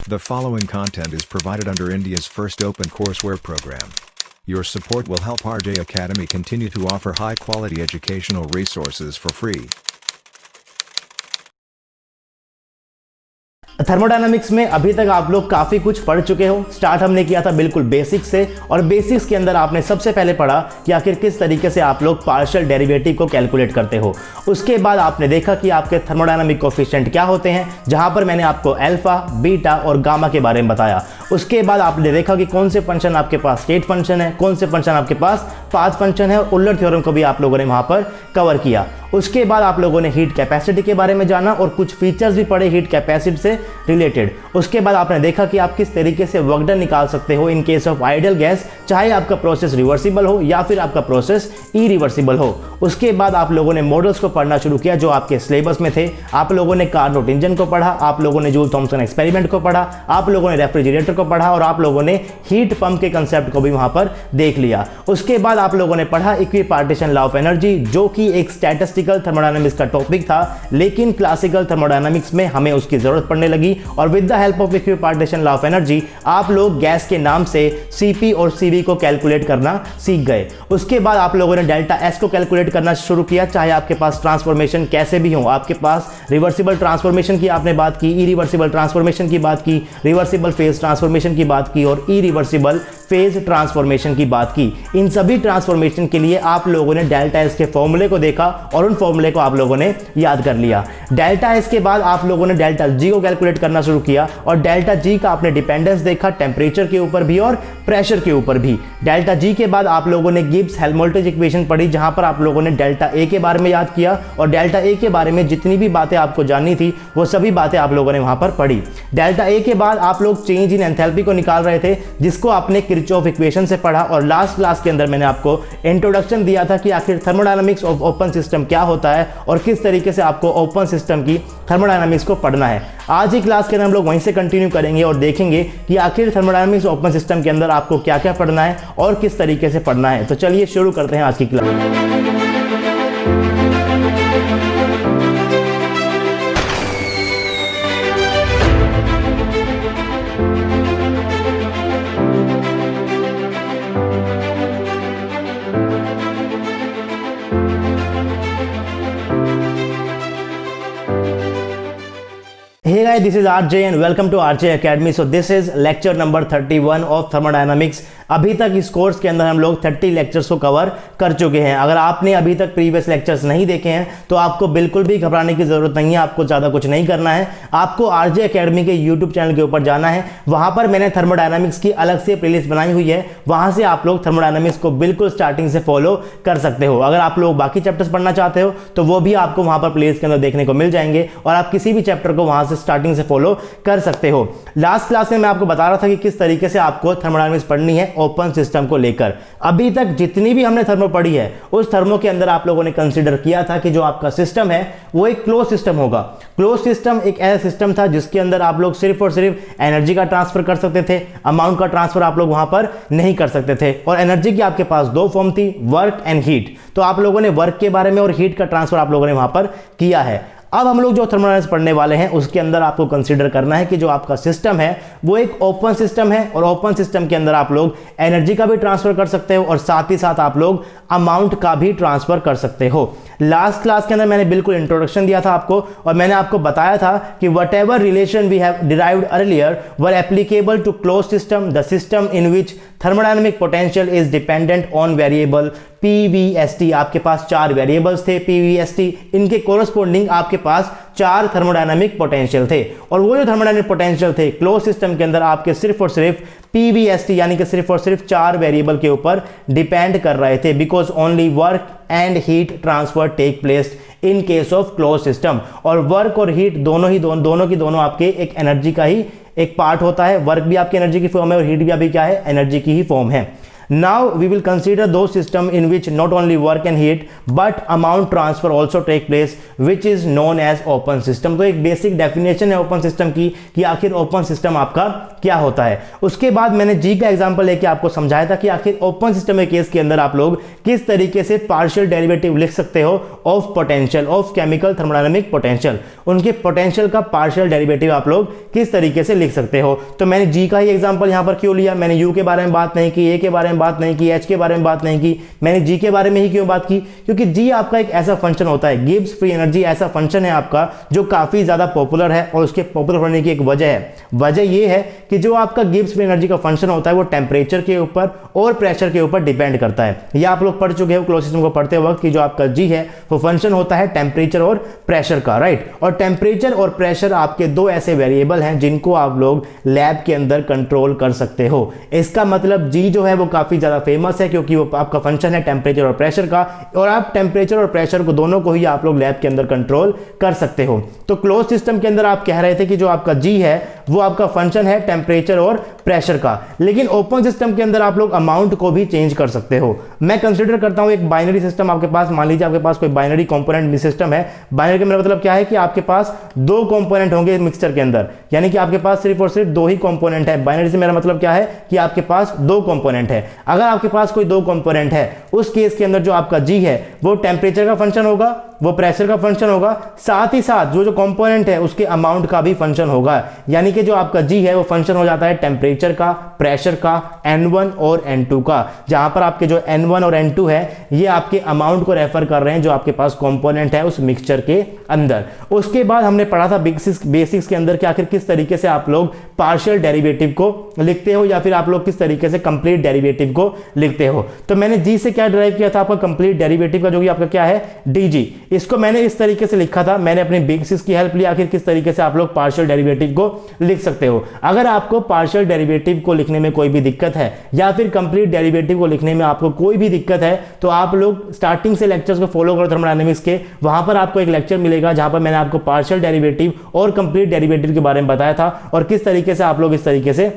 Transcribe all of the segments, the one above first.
The following content is provided under India's first open courseware program. Your support will help RJ Academy continue to offer high-quality educational resources for free. Thermodynamics में अभी तक आप लोग काफ़ी कुछ पढ़ चुके हो। स्टार्ट हमने किया था बिल्कुल बेसिक से, और बेसिक्स के अंदर आपने सबसे पहले पढ़ा कि आखिर किस तरीके से आप लोग पार्शियल डेरिवेटिव को कैलकुलेट करते हो। उसके बाद आपने देखा कि आपके थर्मोडायनामिक कोफिशिएंट क्या होते हैं, जहां पर मैंने आपको अल्फा, बीटा और गामा के बारे में बताया। उसके बाद आपने देखा कि कौन से फंक्शन आपके पास स्टेट फंक्शन है, कौन से फंक्शन आपके पास पाथ फंक्शन है, और उलर थ्योरम को भी आप लोगों ने वहां पर कवर किया। उसके बाद आप लोगों ने हीट कैपेसिटी के बारे में जाना और कुछ फीचर्स भी पढ़े हीट कैपेसिटी से रिलेटेड। उसके बाद आपने देखा कि आप किस तरीके से वर्क डन निकाल सकते हो इन केस ऑफ आइडियल गैस, चाहे आपका प्रोसेस रिवर्सिबल हो या फिर आपका प्रोसेस इरिवर्सिबल हो। उसके बाद आप लोगों ने मॉडल्स को पढ़ना शुरू किया जो आपके सिलेबस में थे। आप लोगों ने कार्नोट इंजन को पढ़ा, आप लोगों ने जूल थॉमसन एक्सपेरिमेंट को पढ़ा, आप लोगों ने रेफ्रिजरेटर को पढ़ा, और आप लोगों ने हीट पंप के कंसेप्ट को भी वहां पर देख लिया। उसके बाद आप लोगों ने पढ़ा इक्विपार्टीशन लॉ ऑफ एनर्जी, जो कि एक स्टैटिस्टिकल थर्मोडायनामिक्स का टॉपिक था, लेकिन क्लासिकल थर्मोडायनामिक्स में हमें उसकी जरूरत पड़ने लगी, और with the help of equipartition law of energy आप लोग गैस के नाम से सीपी और सीवी को कैलकुलेट करना सीख गए। उसके बाद आप लोगों ने डेल्टा एस को कैलकुलेट करना शुरू किया, चाहे आपके पास ट्रांसफॉर्मेशन कैसे भी हो। आपके पास रिवर्सिबल ट्रांसफॉर्मेशन की आपने बात की, इरिवर्सिबल ट्रांसफॉर्मेशन की बात की, रिवर्सिबल फेज ट्रांसफॉर्मेशन की बात की, और इरिवर्सिबल फेज ट्रांसफॉर्मेशन की बात की। इन सभी ट्रांसफॉर्मेशन के लिए आप लोगों ने डेल्टा एस के फॉर्मूले को देखा और उन फॉर्मूले को आप लोगों ने याद कर लिया। डेल्टा एस के बाद आप लोगों ने डेल्टा जी को कैलकुलेट करना शुरू किया, और डेल्टा जी का आपने डिपेंडेंस देखा टेम्परेचर के ऊपर भी और प्रेशर के ऊपर भी। डेल्टा जी के बाद आप लोगों ने गिब्स हेल्महोल्ट्ज इक्वेशन पढ़ी, जहां पर आप लोगों ने डेल्टा ए के बारे में याद किया, और डेल्टा ए के बारे में जितनी भी बातें आपको जाननी थी वो सभी बातें आप लोगों ने वहां पर पढ़ी। डेल्टा ए के बाद आप लोग चेंज इन एंथैल्पी को निकाल रहे थे, जिसको आपने किरचॉफ इक्वेशन से पढ़ा। और लास्ट क्लास के अंदर मैंने आपको इंट्रोडक्शन दिया था कि आखिर थर्मोडायनामिक्स ऑफ ओपन सिस्टम क्या होता है और किस तरीके से आपको ओपन सिस्टम की थर्मोडायनामिक्स को पढ़ना है। आज ही क्लास के अंदर हम लोग वहीं से कंटिन्यू करेंगे और देखेंगे कि आखिर थर्मोडायनामिक्स ओपन सिस्टम के अंदर आपको क्या क्या पढ़ना है और किस तरीके से पढ़ना है। तो चलिए शुरू करते हैं आज की class. Hey guys, this is RJ and welcome to RJ Academy. So this is lecture number 31 of thermodynamics. अभी तक इस कोर्स के अंदर हम लोग 30 लेक्चर्स को कवर कर चुके हैं। अगर आपने अभी तक प्रीवियस लेक्चर्स नहीं देखे हैं तो आपको बिल्कुल भी घबराने की जरूरत नहीं है, आपको ज़्यादा कुछ नहीं करना है। आपको RJ Academy के यूट्यूब चैनल के ऊपर जाना है, वहाँ पर मैंने थर्मोडायनामिक्स की अलग से प्लेलिस्ट बनाई हुई है, वहाँ से आप लोग थर्मोडायनामिक्स को बिल्कुल स्टार्टिंग से फॉलो कर सकते हो। अगर आप लोग बाकी चैप्टर्स पढ़ना चाहते हो तो वो भी आपको वहाँ पर प्लेलिस्ट के अंदर देखने को मिल जाएंगे, और आप किसी भी चैप्टर को वहाँ से स्टार्टिंग से फॉलो कर सकते हो। लास्ट क्लास में मैं आपको बता रहा था कि किस तरीके से आपको थर्मोडायनामिक्स पढ़नी है ओपन सिस्टम को लेकर। अभी तक जितनी भी हमने थर्मो पढ़ी है उस थर्मो के अंदर आप लोगों ने कंसीडर किया था कि जो आपका सिस्टम है वो एक क्लोज सिस्टम होगा। क्लोज सिस्टम एक ऐसा सिस्टम था जिसके अंदर आप लोग सिर्फ और सिर्फ एनर्जी का ट्रांसफर कर सकते थे, अमाउंट का ट्रांसफर आप लोग वहां पर नहीं कर सकते थे। और एनर्जी की आपके पास दो फॉर्म थी, वर्क एंड हीट। तो आप लोगों ने वर्क के बारे में और हीट का ट्रांसफर आप लोगों ने वहां पर किया है। अब हम लोग जो थर्मोडायनामिक्स पढ़ने वाले हैं उसके अंदर आपको कंसीडर करना है कि जो आपका सिस्टम है वो एक ओपन सिस्टम है, और ओपन सिस्टम के अंदर आप लोग एनर्जी का भी ट्रांसफर कर सकते हो और साथ ही साथ आप लोग अमाउंट का भी ट्रांसफर कर सकते हो। लास्ट क्लास के अंदर मैंने बिल्कुल इंट्रोडक्शन दिया था आपको, और मैंने आपको बताया था कि whatever relation we have derived earlier were applicable to close system, the system in which thermodynamic potential is dependent on variable PVST। आपके पास 4 वेरिएबल्स थे PVST, इनके कोरस्पोंडिंग आपके पास 4 थर्मोडायनामिक पोटेंशियल थे, और वो जो थर्मोडायनामिक पोटेंशियल थे क्लोज सिस्टम के अंदर आपके सिर्फ और सिर्फ PVST यानी कि सिर्फ और सिर्फ 4 वेरिएबल के ऊपर डिपेंड कर रहे थे, because only work and heat transfer take place in case of close system. और वर्क और हीट दोनों आपके एक एनर्जी का ही एक पार्ट होता है। वर्क भी आपकी एनर्जी की फॉर्म है और हीट भी अभी क्या है, एनर्जी की ही फॉर्म है। Now we will consider those system in which not only work and heat but amount transfer also take place, which is known as open system। तो एक बेसिक डेफिनेशन है ओपन सिस्टम की कि आखिर open system आपका क्या होता है। उसके बाद मैंने जी का एग्जांपल लेके आपको समझाया था कि आखिर ओपन सिस्टम के केस के अंदर आप लोग किस तरीके से पार्शियल डेरिवेटिव लिख सकते हो of potential, of chemical thermodynamic potential, उनके पोटेंशियल का पार्शियल डेरिवेटिव आप लोग किस तरीके से लिख सकते हो। तो मैंने जी का ही एग्जांपल यहां पर क्यों लिया, मैंने यू के बारे में बात नहीं की, ए के बारे में बात नहीं की, एच के बारे में बात नहीं की, मैंने जी के बारे में ही क्यों बात की, क्योंकि जी आपका एक ऐसा फंक्शन होता है, गिब्स फ्री एनर्जी ऐसा फंक्शन है आपका जो काफी ज्यादा पॉपुलर है और उसके पॉपुलर होने की एक वजह है। वजह यह है कि जो आपका गिब्स फ्री एनर्जी का फंक्शन होता है वो टेम्परेचर के ऊपर और प्रेशर के ऊपर डिपेंड करता है। यह आप लोग पढ़ चुके हो क्लोज सिस्टम को पढ़ते वक्त कि जो आपका जी है वो फंक्शन होता है टेम्परेचर और प्रेशर का, राइट। और टेम्परेचर और प्रेशर आपके दो ऐसे वेरिएबल हैं जिनको आप लोग लैब के अंदर कंट्रोल कर सकते हो। इसका मतलब जी जो है वो काफी ज्यादा फेमस है क्योंकि वो आपका फंक्शन है टेम्परेचर और प्रेशर का, और आप टेम्परेचर और प्रेशर को दोनों को ही आप लोग लैब के अंदर कंट्रोल कर सकते हो। तो क्लोज सिस्टम के अंदर आप कह रहे थे कि जो आपका जी है वो आपका फंक्शन है टेम्परेचर और प्रेशर का, लेकिन ओपन सिस्टम के अंदर आप लोग अमाउंट को भी चेंज कर सकते हो। मैं कंसीडर करता हूं एक बाइनरी सिस्टम आपके पास, मान लीजिए आपके पास कोई बाइनरी कंपोनेंट सिस्टम है। बाइनरी का मेरा मतलब क्या है कि आपके पास दो कंपोनेंट होंगे मिक्सचर के अंदर, यानी कि आपके पास सिर्फ और सिर्फ दो ही कंपोनेंट है। बाइनरी से मेरा मतलब क्या है कि आपके पास दो कंपोनेंट है। अगर आपके पास कोई दो कंपोनेंट है उस केस के अंदर जो आपका जी है वो टेम्परेचर का फंक्शन होगा, वो प्रेशर का फंक्शन होगा, साथ ही साथ जो कंपोनेंट है उसके अमाउंट का भी फंक्शन होगा, यानी कि जो आपका जी है वो फंक्शन हो जाता है टेम्परेचर का, प्रेशर का, N1 और N2 का, जहां पर आपके जो N1 और N2 है ये आपके अमाउंट को रेफर कर रहे हैं जो आपके पास कंपोनेंट है उस मिक्सचर के अंदर। उसके बाद हमने पढ़ा था बेसिक्स के अंदर कि आखिर किस तरीके से आप लोग पार्शियल डेरिवेटिव को लिखते हो या फिर आप लोग किस तरीके से कंप्लीट डेरिवेटिव को लिखते हो। तो मैंने जी से क्या डिराइव किया था आपका कंप्लीट डेरिवेटिव का, जो कि आपका क्या है डीजी। इसको मैंने इस तरीके से लिखा था, मैंने अपने बेसिक्स की हेल्प ली आखिर किस तरीके से आप लोग पार्शियल डेरिवेटिव को लिख सकते हो। अगर आपको पार्शियल डेरिवेटिव को लिखने में कोई भी दिक्कत है या फिर कंप्लीट डेरिवेटिव को लिखने में आपको कोई भी दिक्कत है तो आप लोग स्टार्टिंग से लेक्चर्स को फॉलो करो थर्मोडायनामिक्स के, वहां पर आपको एक लेक्चर मिलेगा जहां पर मैंने आपको पार्शियल डेरिवेटिव और कंप्लीट डेरिवेटिव के बारे में बताया था और किस तरीके से आप लोग इस तरीके से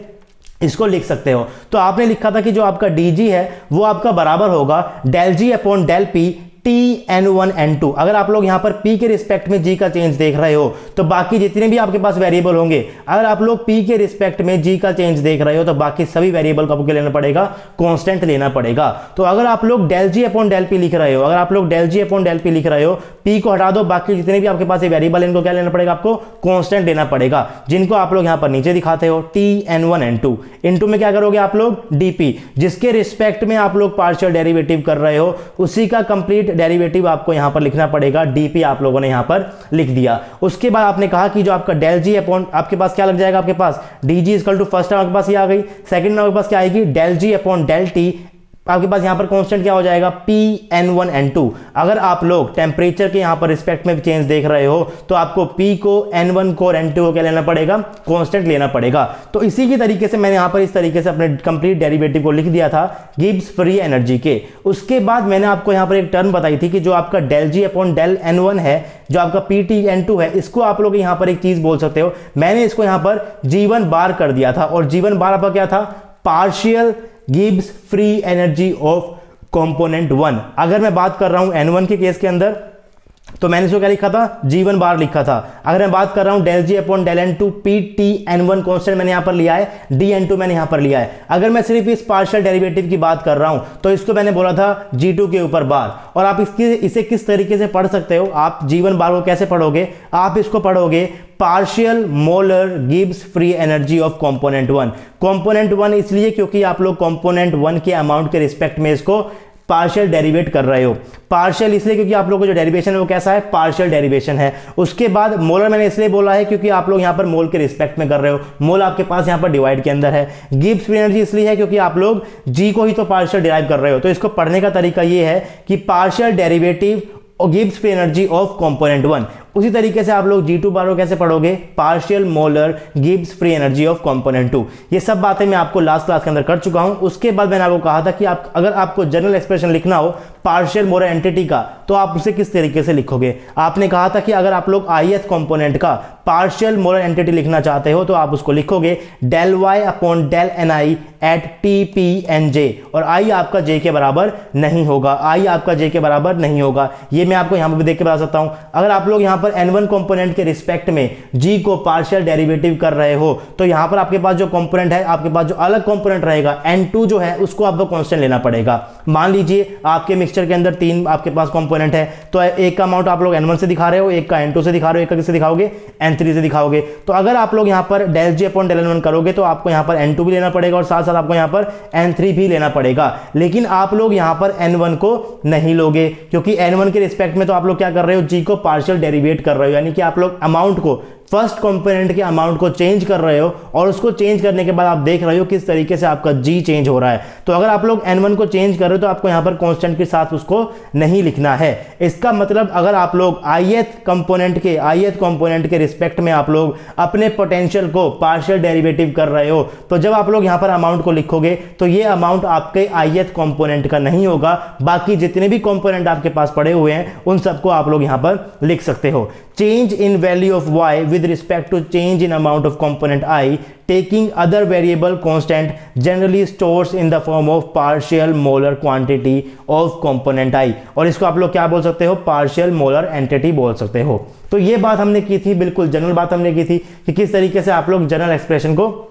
इसको लिख सकते हो। तो आपने लिखा था कि जो आपका डीजी है वो आपका बराबर होगा del G upon del P T N1 N2। अगर आप लोग यहां पर P के रिस्पेक्ट में G का चेंज देख रहे हो तो बाकी जितने भी आपके पास वेरिएबल होंगे, अगर आप लोग P के रिस्पेक्ट में G का चेंज देख रहे हो तो बाकी सभी वेरिएबल को आपको लेना पड़ेगा, कांस्टेंट लेना पड़ेगा। तो अगर आप लोग del G upon del P लिख रहे हो, अगर आप लोग del G upon del P लिख रहे हो, P को हटा दो, बाकी जितने भी आपके पास वेरिएबल इनको क्या लेना पड़ेगा, आपको कांस्टेंट लेना पड़ेगा, जिनको आप लोग यहां पर नीचे दिखाते हो T N1 N2। N2 में क्या करोगे आप लोग dP, जिसके रिस्पेक्ट में आप लोग पार्शियल डेरिवेटिव कर रहे हो उसी का कंप्लीट डेरिवेटिव आपको यहां पर लिखना पड़ेगा, dP आप लोगों ने यहां पर लिख दिया। उसके बाद आपने कहा कि जो आपका डेल जी अपॉन आपके पास क्या लग जाएगा, आपके पास dG equal to first term आपके पास ये आ गई, सेकंड टर्म आपके पास क्या आएगी del G upon del T, आपके पास यहां पर कांस्टेंट क्या हो जाएगा P N1 N2। अगर आप लोग टेम्परेचर के यहां पर रिस्पेक्ट में चेंज देख रहे हो तो आपको P को N1 को और N2 को क्या लेना पड़ेगा, कांस्टेंट लेना पड़ेगा। तो इसी की तरीके से मैंने यहां पर इस तरीके से अपने कंप्लीट डेरिवेटिव को लिख दिया था गिब्स फ्री एनर्जी के। उसके बाद मैंने आपको यहां पर एक टर्म बताई थी कि जो आपका del G upon del N1 है, जो आपका PT N2 है, इसको आप लोग यहां पर एक चीज बोल सकते हो, मैंने इसको यहां पर G1 बार कर दिया था और G1 बार आपका क्या था, partial Gibbs free energy of component 1। अगर मैं बात कर रहा हूं N1 के केस के अंदर तो मैंने इसको क्या लिखा था, G1 बार लिखा था। अगर मैं बात कर रहा हूं del G upon del N2 PT N1 constant मैंने यहां पर लिया है, D N2 मैंने यहां पर लिया है। अगर मैं सिर्फ इस पार्शियल डेरिवेटिव की बात कर रहा हूं तो इसको मैंने बोला था G2 के ऊपर बार। और आप इसे किस तरीके से पढ़ सकते हो, आप G1 बार को कैसे पढ़ोगे, आप इसको पढ़ोगे partial molar Gibbs free energy of component 1। Component 1 इसलिए क्योंकि आप लोग कंपोनेंट 1 के अमाउंट के रिस्पेक्ट में इसको पार्शियल डेरिवेट कर रहे हो। पार्शियल इसलिए क्योंकि आप लोगों को जो डेरिवेशन है वो कैसा है, पार्शियल डेरिवेशन है। उसके बाद मोलर मैंने इसलिए बोला है क्योंकि आप लोग यहां पर मोल के रिस्पेक्ट में कर रहे हो, मोल आपके पास यहां पर डिवाइड के अंदर है। गिब्स फ्री एनर्जी इसलिए है क्योंकि आप लोग जी को ही तो पार्शियल डिराइव कर रहे हो। तो इसको पढ़ने का तरीका ये है कि partial derivative Gibbs free energy of component 1। उसी तरीके से आप लोग G2 बार को कैसे पढ़ोगे, partial molar gives free energy of component 2। ये सब बातें मैं आपको लास्ट क्लास के अंदर कर चुका हूं। उसके बाद मैंने आपको कहा था कि आप अगर आपको जनरल एक्सप्रेशन लिखना हो पार्शियल मोलर एंटिटी का तो आप उसे किस तरीके से लिखोगे। आपने कहा था कि अगर आप लोग ith कंपोनेंट का पार्शियल मोलर एंटिटी लिखना चाहते हो तो आप उसको लिखोगे del y अपॉन del ni एट TPNJ, और i आपका j के बराबर नहीं होगा, i आपका j के बराबर नहीं होगा। ये मैं आपको यहां पर भी देख के बता सकता हूं। अगर आप लोग यहां पर n1 कंपोनेंट के रिस्पेक्ट में g को पार्शियल डेरिवेटिव कर रहे हो तो यहां पर आपके पास जो कंपोनेंट है, आपके पास जो अलग कंपोनेंट रहेगा n2 जो है उसको आपको कांस्टेंट लेना पड़ेगा। मान लीजिए आपके मिक्सचर के अंदर 3 आपके पास कंपोनेंट है, तो एक का अमाउंट आप लोग n1 से दिखा रहे हो, एक का n2 से दिखा रहे हो, एक का किससे दिखाओगे, n3 से दिखाओगे। तो अगर आप लोग यहां पर del j upon del n1 करोगे तो आपको यहां पर n2 भी लेना पड़ेगा और साथ साथ आपको यहां पर n3 भी लेना पड़ेगा। लेकिन आप लोग यहां पर n1 को नहीं लोगे, क्योंकि n1 के रिस्पेक्ट में तो आप लोग क्या कर रहे हो, g को पार्शियल डेरिवेट कर रहे हो, यानी कि आप लोग अमाउंट को, फर्स्ट कंपोनेंट के अमाउंट को चेंज कर रहे हो और उसको चेंज करने के बाद आप देख रहे हो किस तरीके से आपका g चेंज हो रहा है। तो अगर आप लोग n1 को चेंज कर रहे हो तो आपको यहां पर कांस्टेंट के साथ उसको नहीं लिखना है। इसका मतलब अगर आप लोग ith कंपोनेंट के रिस्पेक्ट में आप लोग अपने पोटेंशियल को पार्शियल डेरिवेटिव कर रहे हो तो जब आप लोग यहां पर अमाउंट को लिखोगे तो ये अमाउंट आपके ith कंपोनेंट का नहीं होगा, बाकी जितने भी कंपोनेंट आपके पास पड़े हुए हैं उन सबको आप लोग यहां पर लिख सकते हो। Change in value of y with respect to change in amount of component I taking other variable constant generally stores in the form of partial molar quantity of component I, और इसको आप लोग क्या बोल सकते हो, partial molar entity बोल सकते हो। तो ये बात हमने की थी, बिल्कुल जनरल बात हमने की थी कि किस तरीके से आप लोग जनरल एक्सप्रेशन को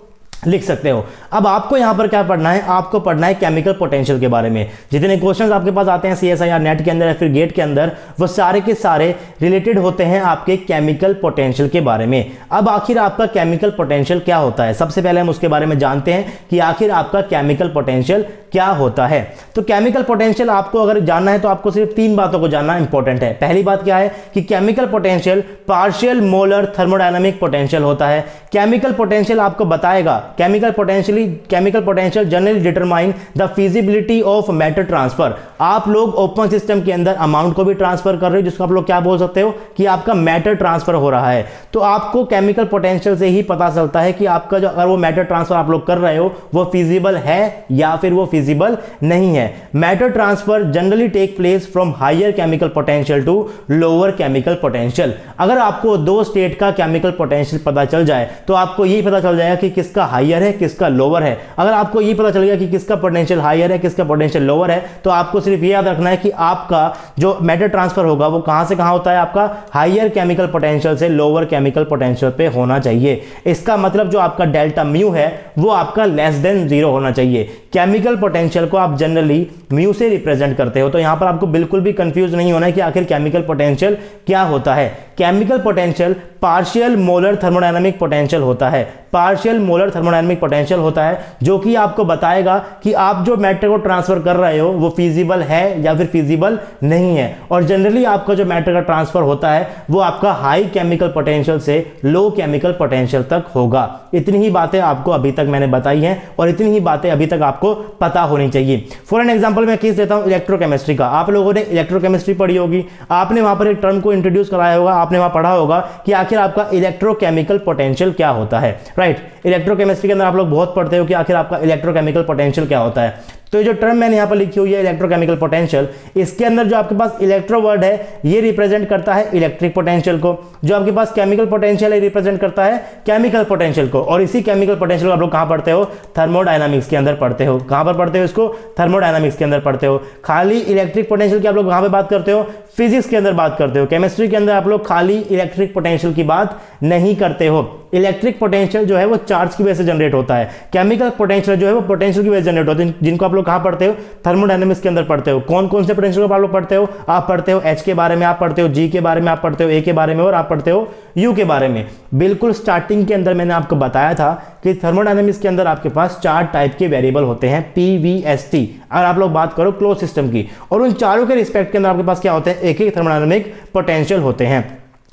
लिख सकते हो। अब आपको यहां पर क्या पढ़ना है, आपको पढ़ना है केमिकल पोटेंशियल के बारे में। जितने क्वेश्चंस आपके पास आते हैं CSIR नेट के अंदर या फिर गेट के अंदर, वो सारे के सारे रिलेटेड होते हैं आपके केमिकल पोटेंशियल के बारे में। अब आखिर आपका केमिकल पोटेंशियल क्या होता है, सबसे पहले हम उसके बारे में जानते हैं कि आखिर आपका केमिकल पोटेंशियल क्या होता है। तो केमिकल पोटेंशियल आपको अगर जानना है तो आपको सिर्फ 3 बातों को जानना इंपॉर्टेंट है। पहली बात क्या है कि chemical potential partial molar thermodynamic potential होता है। केमिकल पोटेंशियल आपको बताएगा, chemical potential generally determine the feasibility of matter transfer. आप लोग ओपन सिस्टम के अंदर अमाउंट को भी ट्रांसफर कर रहे हो, जिसको आप लोग क्या बोल सकते हो कि आपका मैटर ट्रांसफर हो रहा है। तो आपको केमिकल पोटेंशियल से ही पता चलता है कि आपका जो अगर वो मैटर ट्रांसफर आप लोग कर रहे हो वो फिजिबल है या फिर वो फिजिबल नहीं है। Matter transfer generally take place from higher chemical potential to lower chemical potential. अगर आपको 2 स्टेट का केमिकल पोटेंशियल पता चल जाए तो आपको यही पता चल जाएगा कि किसका हायर है किसका लोअर है। अगर आपको यही पता चल गया कि किसका पोटेंशियल हायर है किसका पोटेंशियल लोअर है तो आपको सिर्फ ये याद रखना है कि आपका जो मैटर ट्रांसफर होगा वो कहां से कहां होता है, आपका हायर केमिकल पोटेंशियल से लोअर केमिकल पोटेंशियल पे होना चाहिए। इसका मतलब जो आपका डेल्टा म्यू है वो आपका लेस देन 0 होना चाहिए। केमिकल पोटेंशियल को आप जनरली म्यू से रिप्रेजेंट करते हो, तो यहां पर आपको बिल्कुल भी कंफ्यूज नहीं होना है कि आखिर केमिकल पोटेंशियल क्या होता है। Chemical potential partial molar thermodynamic potential होता है, पार्शियल मोलर थर्मोडायनामिक पोटेंशियल होता है जो कि आपको बताएगा कि आप जो मैटर को ट्रांसफर कर रहे हो वो फिजिबल है या फिर फिजिबल नहीं है। और जनरली आपका जो मैटर का ट्रांसफर होता है वो आपका हाई केमिकल पोटेंशियल से लो केमिकल पोटेंशियल तक होगा। इतनी ही बातें आपको अभी तक मैंने बताई हैं और इतनी ही बातें अभी तक आपको पता होनी चाहिए। फॉर एन एग्जांपल मैं केस देता हूं इलेक्ट्रोकेमिस्ट्री का। आप लोगों ने इलेक्ट्रोकेमिस्ट्री पढ़ी होगी, आपने वहां पर एक टर्म को इंट्रोड्यूस कराया होगा, आपने वहां पढ़ा होगा कि आखिर आपका इलेक्ट्रोकेमिकल पोटेंशियल क्या होता है। राइट, इलेक्ट्रोकेमिस्ट्री के अंदर आप लोग बहुत पढ़ते हो कि आखिर आपका इलेक्ट्रोकेमिकल पोटेंशियल क्या होता है। तो जो टर्म मैंने यहां पर लिखी हुई है इलेक्ट्रोकेमिकल पोटेंशियल, इसके अंदर जो आपके पास इलेक्ट्रो वर्ड है ये रिप्रेजेंट करता है इलेक्ट्रिक पोटेंशियल को, जो आपके पास केमिकल पोटेंशियल है रिप्रेजेंट करता है केमिकल पोटेंशियल को। और इसी केमिकल पोटेंशियल को आप लोग कहां पढ़ते हो, थर्मोडायनामिक्स के अंदर पढ़ते हो। कहां पर पढ़ते हो इसको, थर्मोडायनामिक्स के अंदर पढ़ते हो। खाली इलेक्ट्रिक पोटेंशियल की आप लोग कहां पे बात करते हो, फिजिक्स के अंदर बात करते हो। केमिस्ट्री के अंदर आप लोग खाली इलेक्ट्रिक पोटेंशियल की बात नहीं करते हो। इलेक्ट्रिक पोटेंशियल जो है वो चार्ज की वजह से जनरेट होता है, केमिकल पोटेंशियल जो है वो पोटेंशियल की वजह से जनरेट होता है, जिनको आप लोग कहां पढ़ते हो, थर्मोडायनामिक्स के अंदर पढ़ते हो। कौन कौन से पोटेंशियल को आप लोग पढ़ते हो, आप पढ़ते हो H के बारे में, आप पढ़ते हो G के बारे में, आप पढ़ते हो A के बारे में और आप पढ़ते हो U के बारे में। बिल्कुल स्टार्टिंग के अंदर मैंने आपको बताया था कि थर्मोडायनामिक्स के अंदर आपके पास 4 टाइप के वेरिएबल होते हैं PVST। अगर आप लोग बात करो क्लोज सिस्टम की, और उन चारों के रिस्पेक्ट के अंदर आपके पास क्या होते हैं, एक एक थर्मोडायनामिक पोटेंशियल होते हैं।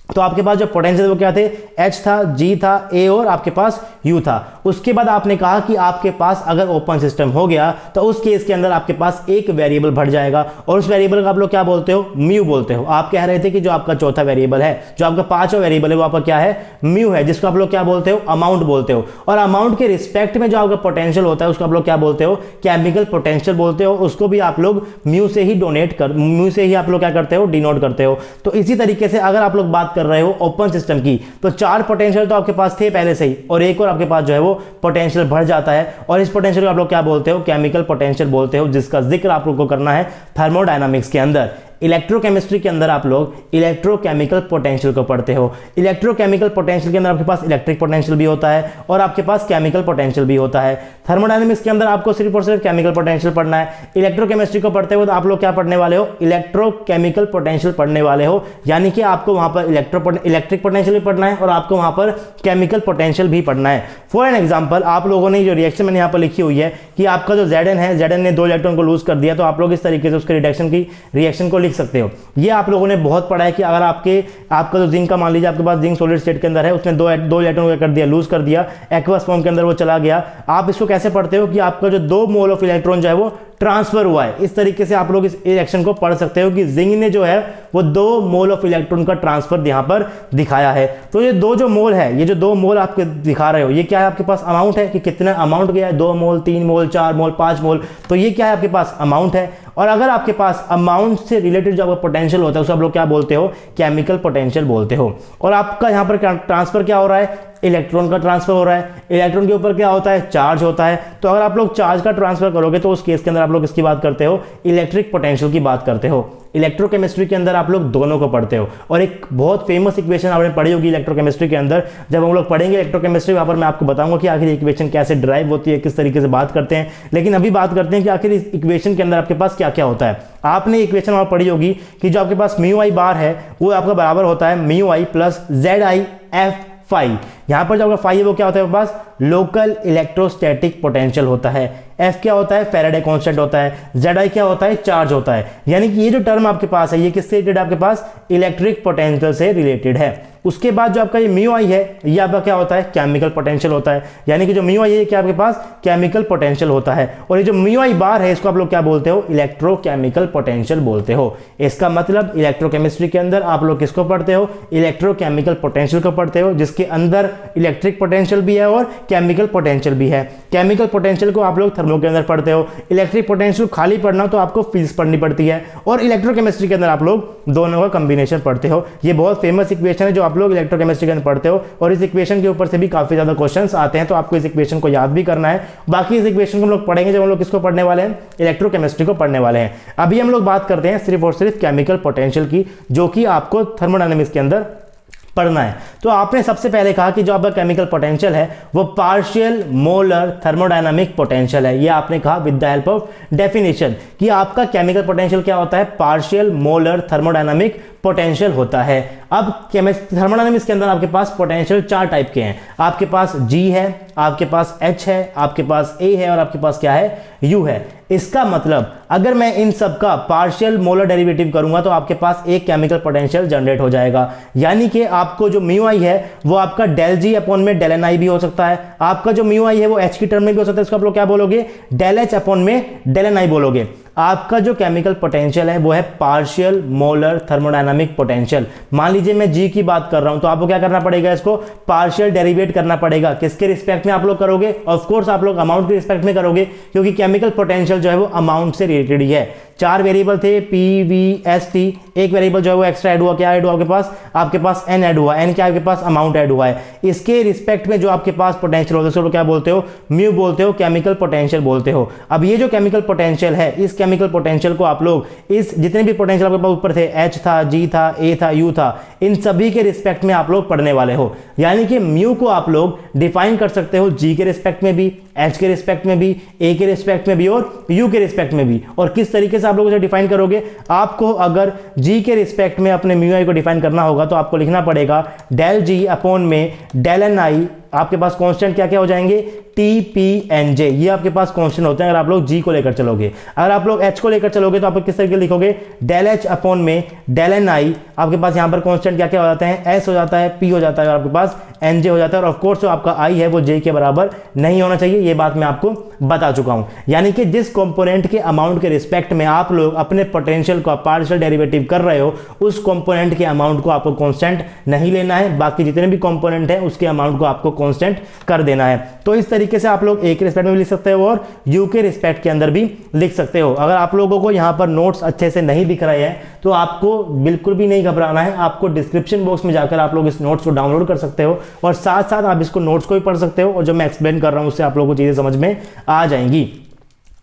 तो आपके पास जो पोटेंशियल वो क्या थे, H था, G था, A और आपके पास U था। उसके बाद आपने कहा कि आपके पास अगर ओपन सिस्टम हो गया तो उस केस के अंदर आपके पास एक वेरिएबल बढ़ जाएगा और उस वेरिएबल का आप लोग क्या बोलते हो, म्यू बोलते हो। आप कह रहे थे कि जो आपका चौथा वेरिएबल है, जो आपका पांचवा वेरिएबल है वो आपका क्या है, म्यू है, जिसको आप लोग क्या बोलते हो, अमाउंट बोलते हो। और अमाउंट के रिस्पेक्ट में जो आपका पोटेंशियल होता है उसको आप लोग क्या बोलते हो, केमिकल पोटेंशियल बोलते हो। उसको भी आप लोग म्यू से ही म्यू से ही आप लोग क्या करते हो, डिनोट करते हो। तो इसी तरीके से अगर आप लोग बात कर रहे हो ओपन सिस्टम की, तो 4 पोटेंशियल तो आपके पास थे पहले से ही और एक और आपके पास जो है वो पोटेंशियल बढ़ जाता है और इस पोटेंशियल को आप लोग क्या बोलते हो, केमिकल पोटेंशियल बोलते हो, जिसका जिक्र आप लोग को करना है थर्मोडायनामिक्स के अंदर। इलेक्ट्रोकेमिस्ट्री के अंदर आप लोग इलेक्ट्रोकेमिकल पोटेंशियल को पढ़ते हो। इलेक्ट्रोकेमिकल पोटेंशियल के अंदर आपके पास इलेक्ट्रिक पोटेंशियल भी होता है और आपके पास केमिकल पोटेंशियल भी होता है। थर्मोडायनामिक्स के अंदर आपको सिर्फ और सिर्फ केमिकल पोटेंशियल पढ़ना है। इलेक्ट्रोकेमिस्ट्री को पढ़ते हो तो आप लोग क्या पढ़ने वाले हो, इलेक्ट्रोकेमिकल पोटेंशियल पढ़ने वाले हो, यानी कि आपको वहां पर इलेक्ट्रिक पोटेंशियल भी पढ़ना है और आपको वहां पर केमिकल पोटेंशियल भी पढ़ना है। फॉर एन एग्जाम्पल, आप लोगों ने जो रिएक्शन मैंने यहाँ पर लिखी हुई है कि आपका जो Zn है, Zn ने 2 इलेक्ट्रॉन को लूज कर दिया, तो आप लोग इस तरीके से उसके रिएक्शन को लिख सकते हो। ये आप लोगों ने बहुत पढ़ा है कि अगर आपका जो जिंक का, मान लीजिए आपके पास जिंक सॉलिड स्टेट के अंदर है, उसने दो इलेक्ट्रॉन कर दिया, लूज कर दिया, एक्वस फॉर्म के अंदर वो चला गया। आप इसको कैसे पढ़ते हो कि आपका जो 2 मोल ऑफ इलेक्ट्रॉन जो है वो ट्रांसफर हुआ है। इस तरीके से आप लोग इस रिएक्शन को पढ़ सकते हो कि जिंक ने जो है वो 2 मोल ऑफ इलेक्ट्रॉन का ट्रांसफर यहां पर दिखाया है। तो ये 2 जो मोल है, ये जो 2 मोल आपके दिखा रहे हो, ये क्या है, आपके पास अमाउंट है कि कितना अमाउंट गया है, 2 मोल, 3 मोल, 4 मोल, 5 मोल। तो ये क्या है, आपके पास अमाउंट है। और अगर आपके पास अमाउंट से रिलेटेड जो आपका पोटेंशियल होता है उसे आप लोग क्या बोलते हो, केमिकल पोटेंशियल बोलते हो। और आपका यहां पर ट्रांसफर क्या हो रहा है, इलेक्ट्रॉन का ट्रांसफर हो रहा है। इलेक्ट्रॉन के ऊपर क्या होता है, चार्ज होता है। तो अगर आप लोग चार्ज का ट्रांसफर करोगे तो उस केस के अंदर आप लोग इसकी बात करते हो, इलेक्ट्रिक पोटेंशियल की बात करते हो। इलेक्ट्रोकेमिस्ट्री के अंदर आप लोग दोनों को पढ़ते हो। और एक बहुत फेमस इक्वेशन आपने पढ़ी होगी इलेक्ट्रोकेमिस्ट्री के अंदर। जब हम लोग पढ़ेंगे इलेक्ट्रोकेमिस्ट्री, वहां पर मैं आपको बताऊंगा कि आखिर इक्वेशन कैसे ड्राइव होती है, किस तरीके से बात करते हैं। लेकिन अभी बात करते हैं कि आखिर इस इक्वेशन के अंदर आपके पास क्या क्या होता है। आपने इक्वेशन वहां पढ़ी होगी कि जो आपके पास म्यू आई बार है वो आपका बराबर होता है mu I plus Z I F phi. यहां पर जो आपका फाई है वो क्या होता है, आपके पास लोकल इलेक्ट्रोस्टैटिक पोटेंशियल होता है। एफ क्या होता है, फैराडे कांस्टेंट होता है। जेड आई क्या होता है, चार्ज होता है। यानी कि ये जो टर्म आपके पास है ये किससे रिलेटेड, आपके पास इलेक्ट्रिक पोटेंशियल से रिलेटेड है। उसके बाद जो आपका ये म्यू आई है ये आपका क्या होता है, केमिकल पोटेंशियल होता है। यानी कि जो म्यू आई है क्या आपके पास केमिकल पोटेंशियल होता है। और ये जो म्यू आई बार है इसको आप लोग क्या बोलते हो, इलेक्ट्रोकेमिकल पोटेंशियल बोलते हो। इसका मतलब इलेक्ट्रोकेमिस्ट्री के अंदर आप लोग किसको पढ़ते हो, इलेक्ट्रोकेमिकल पोटेंशियल को पढ़ते हो, जिसके अंदर इलेक्ट्रिक पोटेंशियल भी है और केमिकल पोटेंशियल भी है। केमिकल पोटेंशियल को आप लोग थर्मो के अंदर पढ़ते हो। इलेक्ट्रिक पोटेंशियल खाली पढ़ना तो आपको फिजिक्स पढ़नी पड़ती है। और इलेक्ट्रोकेमिस्ट्री के अंदर आप लोग दोनों का कॉम्बिनेशन पढ़ते हो। ये बहुत फेमस इक्वेशन है जो आप लोग इलेक्ट्रोकेमिस्ट्री के अंदर पढ़ते हो। और इस इक्वेशन के ऊपर से भी काफी ज्यादा क्वेश्चंस आते हैं, तो आपको इस इक्वेशन को याद भी करना है। बाकी इस इक्वेशन को हम लोग पढ़ेंगे जब हम लोग किसको पढ़ने वाले हैं, इलेक्ट्रोकेमिस्ट्री को पढ़ने वाले हैं। अभी हम लोग बात करते हैं सिर्फ और सिर्फ केमिकल पोटेंशियल की, जो कि आपको थर्मोडायनामिक्स के अंदर पढ़ना है। तो आपने सबसे पहले कहा कि जो आपका केमिकल पोटेंशियल है वो पार्शियल मोलर थर्मोडायनामिक पोटेंशियल है। ये आपने कहा with the help of definition कि आपका केमिकल पोटेंशियल क्या होता है, पार्शियल मोलर थर्मोडायनामिक पोटेंशियल होता है। अब थर्मोडायनामिक्स के अंदर आपके पास पोटेंशियल 4 टाइप के हैं। आपके पास G है, आपके पास H है, आपके पास A है और आपके पास क्या है, U है। इसका मतलब अगर मैं इन सब का पार्शियल मोलर डेरिवेटिव करूंगा तो आपके पास एक केमिकल पोटेंशियल जनरेट हो जाएगा। यानी कि आपको जो म्यू आई है वो आपका डेल G अपॉन में डेल एन आई भी हो सकता है। आपका जो म्यू आई है वो H की टर्म में भी हो सकता है, इसको आप लोग क्या बोलोगे, डेल H अपॉन में डेल एन आई बोलोगे। आपका जो केमिकल पोटेंशियल है वो है पार्शियल मोलर थर्मोडायनामिक पोटेंशियल। मान लीजिए मैं G की बात कर रहा हूं तो आपको क्या करना पड़ेगा, इसको पार्शियल डेरिवेट करना पड़ेगा। किसके रिस्पेक्ट में आप लोग करोगे, ऑफ कोर्स आप लोग अमाउंट के रिस्पेक्ट में करोगे, क्योंकि केमिकल पोटेंशियल जो है वो अमाउंट से रिलेटेड ही है। 4 वेरिएबल थे P, V, S, T। एक वेरिएबल जो है वो एक्स्ट्रा ऐड हुआ, क्या ऐड हुआ आपके पास N ऐड हुआ। N क्या आपके पास अमाउंट ऐड हुआ है। इसके रिस्पेक्ट में जो आपके पास पोटेंशियल होता है उसको क्या बोलते हो, म्यू बोलते हो, केमिकल पोटेंशियल बोलते हो। अब ये जो केमिकल पोटेंशियल है, इस केमिकल पोटेंशियल को आप लोग इस जितने भी पोटेंशियल आपके पास ऊपर थे, H था, G था, A था, U था, इन सभी के रिस्पेक्ट में आप लोग पढ़ने वाले हो। यानी कि म्यू को आप लोग डिफाइन कर सकते हो G के रिस्पेक्ट में भी, H के रिस्पेक्ट में भी, A के रिस्पेक्ट में भी और U के रिस्पेक्ट में भी। और किस तरीके से आप लोग उसे डिफाइन करोगे, आपको अगर G के रिस्पेक्ट में अपने म्यू आई को डिफाइन करना होगा तो आपको लिखना पड़ेगा डेल G अपॉन में डेल एन आई। आपके पास कांस्टेंट क्या क्या हो जाएंगे, TPNJ, ये आपके पास कॉन्स्टेंट होते हैं अगर आप लोग G को लेकर चलोगे। अगर आप लोग H को लेकर चलोगे तो आप किस तरीके लिखोगे, डेल H अपॉन में डेल NI, आपके पास यहाँ पर कॉन्स्टेंट क्या क्या हो जाते हैं, S हो जाता है, P हो जाता है और आपके पास NJ हो जाता है। और ऑफकोर्स जो आपका I है वो J के बराबर नहीं होना चाहिए, ये बात मैं आपको बता चुका हूँ। यानी कि जिस कंपोनेंट के अमाउंट के रिस्पेक्ट में आप लोग अपने पोटेंशियल का पार्शियल डेरिवेटिव कर रहे हो, उस कंपोनेंट के अमाउंट को आपको कांस्टेंट नहीं लेना है, बाकी जितने भी कंपोनेंट हैं उसके अमाउंट को आपको कांस्टेंट कर देना है। तो इस तरीके से आप लोग A के रिस्पेक्ट में भी लिख सकते हो और U के रिस्पेक्ट के अंदर भी लिख सकते हो। अगर आप लोगों को यहाँ पर नोट्स अच्छे से नहीं दिख रहे हैं तो आपको बिल्कुल भी नहीं घबराना है, आपको डिस्क्रिप्शन बॉक्स में जाकर आप लोग इस नोट्स को डाउनलोड कर सकते हो और साथ साथ आप इसको नोट्स को भी पढ़ सकते हो और जो मैं एक्सप्लेन कर रहा हूँ उससे आप लोगों को चीज़ें समझ में आ जाएंगी।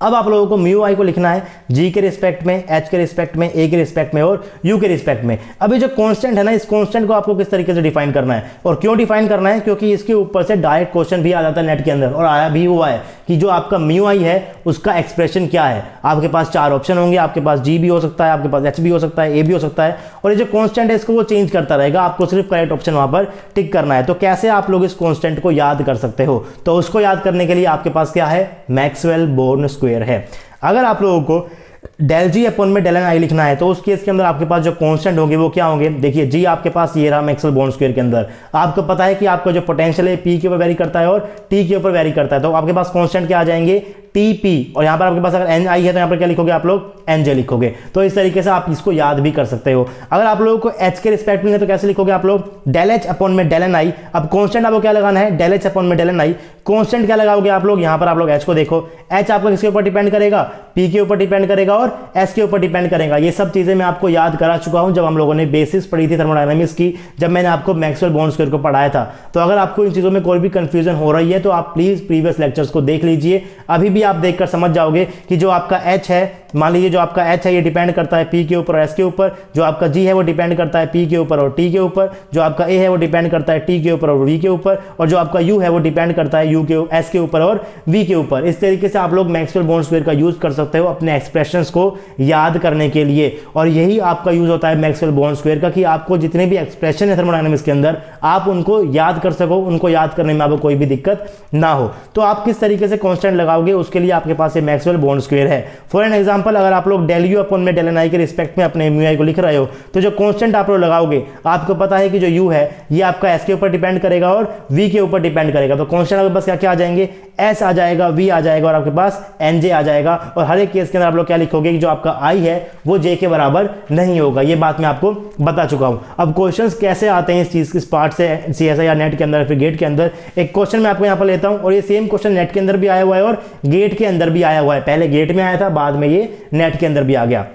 अब आप लोगों को म्यू आई को लिखना है G के रिस्पेक्ट में, H के रिस्पेक्ट में, A के रिस्पेक्ट में और U के रिस्पेक्ट में। अभी जो कांस्टेंट है ना, इस कांस्टेंट को आपको किस तरीके से डिफाइन करना है और क्यों डिफाइन करना है, क्योंकि इसके ऊपर से डायरेक्ट क्वेश्चन भी आ जाता है नेट के अंदर और आया भी हुआ है कि जो आपका म्यू आई है उसका एक्सप्रेशन क्या है। आपके पास 4 ऑप्शन होंगे, आपके पास G भी हो सकता है, आपके पास H भी हो सकता है, A भी हो सकता है और ये जो कांस्टेंट है इसको वो चेंज करता रहेगा, आपको सिर्फ करेक्ट ऑप्शन वहां पर टिक करना है। तो कैसे आप लोग इस कांस्टेंट को याद कर सकते हो, तो उसको याद करने के लिए आपके पास क्या है, मैक्सवेल बोर्न स्क्वायर है। अगर आप लोगों को डेल G अपॉन में डेल NI लिखना है तो उस केस के अंदर आपके पास जो कांस्टेंट होंगे वो क्या होंगे, देखिए G आपके पास ये रहा मैक्सवेल बोर्न स्क्वायर के अंदर। आपको पता है कि आपका जो पोटेंशियल है P के ऊपर वेरी करता है और T के ऊपर वेरी करता है, तो आपके पास कांस्टेंट क्या आ जाएंगे, TP, और यहाँ पर आपके पास अगर NI है तो यहाँ पर क्या लिखोगे आप लोग, NJ लिखोगे। तो इस तरीके से आप इसको याद भी कर सकते हो। अगर आप लोगों को H के रिस्पेक्ट में है तो कैसे लिखोगे आप लोग, डेल H अपॉन में डेल NI। अब कांस्टेंट आपको क्या लगाना है, डेल H अपॉन में डेल NI। कांस्टेंट क्या लगाओगे आप लोग, यहाँ पर आप लोग H को देखो, H आपका किसके ऊपर डिपेंड करेगा, P के ऊपर डिपेंड करेगा और S के ऊपर डिपेंड करेगा। ये सब चीजें मैं आपको याद करा चुका हूं जब हम लोगों ने बेसिक्स पढ़ी थी थर्मोडायनामिक्स की, जब मैंने आपको मैक्सवेल बोर्न स्क्वायर को पढ़ाया था। तो अगर आपको इन चीजों में कोई भी कंफ्यूजन हो रही है तो आप प्लीज प्रीवियस लेक्चर्स को देख लीजिए, अभी भी आप देखकर समझ जाओगे कि जो आपका H है, मान लीजिए जो आपका H है ये डिपेंड करता है P के ऊपर और S के ऊपर, जो आपका G है वो डिपेंड करता है P के ऊपर और T के ऊपर, जो आपका A है वो डिपेंड करता है T के ऊपर और V के ऊपर, और जो आपका U है वो डिपेंड करता है S के ऊपर और V के ऊपर। इस तरीके से आप लोग मैक्सवेल बोर्न स्क्वायर का यूज कर सकते हो अपने एक्सप्रेशंस को याद करने के लिए, और यही आपका यूज होता है मैक्सवेल बोर्न स्क्वायर का कि आपको जितने भी एक्सप्रेशन है थर्मोडायनामिक्स के अंदर आप उनको याद कर सको, उनको याद करने में आपको कोई भी दिक्कत ना हो। तो आप किस तरीके से कांस्टेंट लगाओगे उसके लिए आपके पास ये मैक्सवेल बोर्न स्क्वायर है। फॉर एन एग्जांपल, अगर आप लोग डेल U अपॉन में डेल NI के रिस्पेक्ट में अपने म्यू आई को लिख रहे हो तो जो कांस्टेंट आप लोग लगाओगे, आपको पता है कि जो U है ये आपका S के ऊपर डिपेंड करेगा और V के ऊपर डिपेंड करेगा। तो कांस्टेंट आपके पास क्या क्या आ जाएंगे, S आ जाएगा, V आ जाएगा और आपके पास NJ आ जाएगा। और हर एक केस के अंदर आप लोग क्या लिखोगे कि जो आपका I है वो J के बराबर नहीं होगा। ये बात मैं आपको बता चुका हूं। अब क्वेश्चंस कैसे आते हैं इस चीज किस पार्ट से, CSIR नेट के अंदर फिर गेट के अंदर, एक क्वेश्चन मैं आपको यहाँ पर लेता हूं और ये सेम क्वेश्चन नेट के अंदर भी आया हुआ है और गेट के अंदर भी आया हुआ है। पहले गेट में आया था, बाद में ये नेट के अंदर भी आ गया।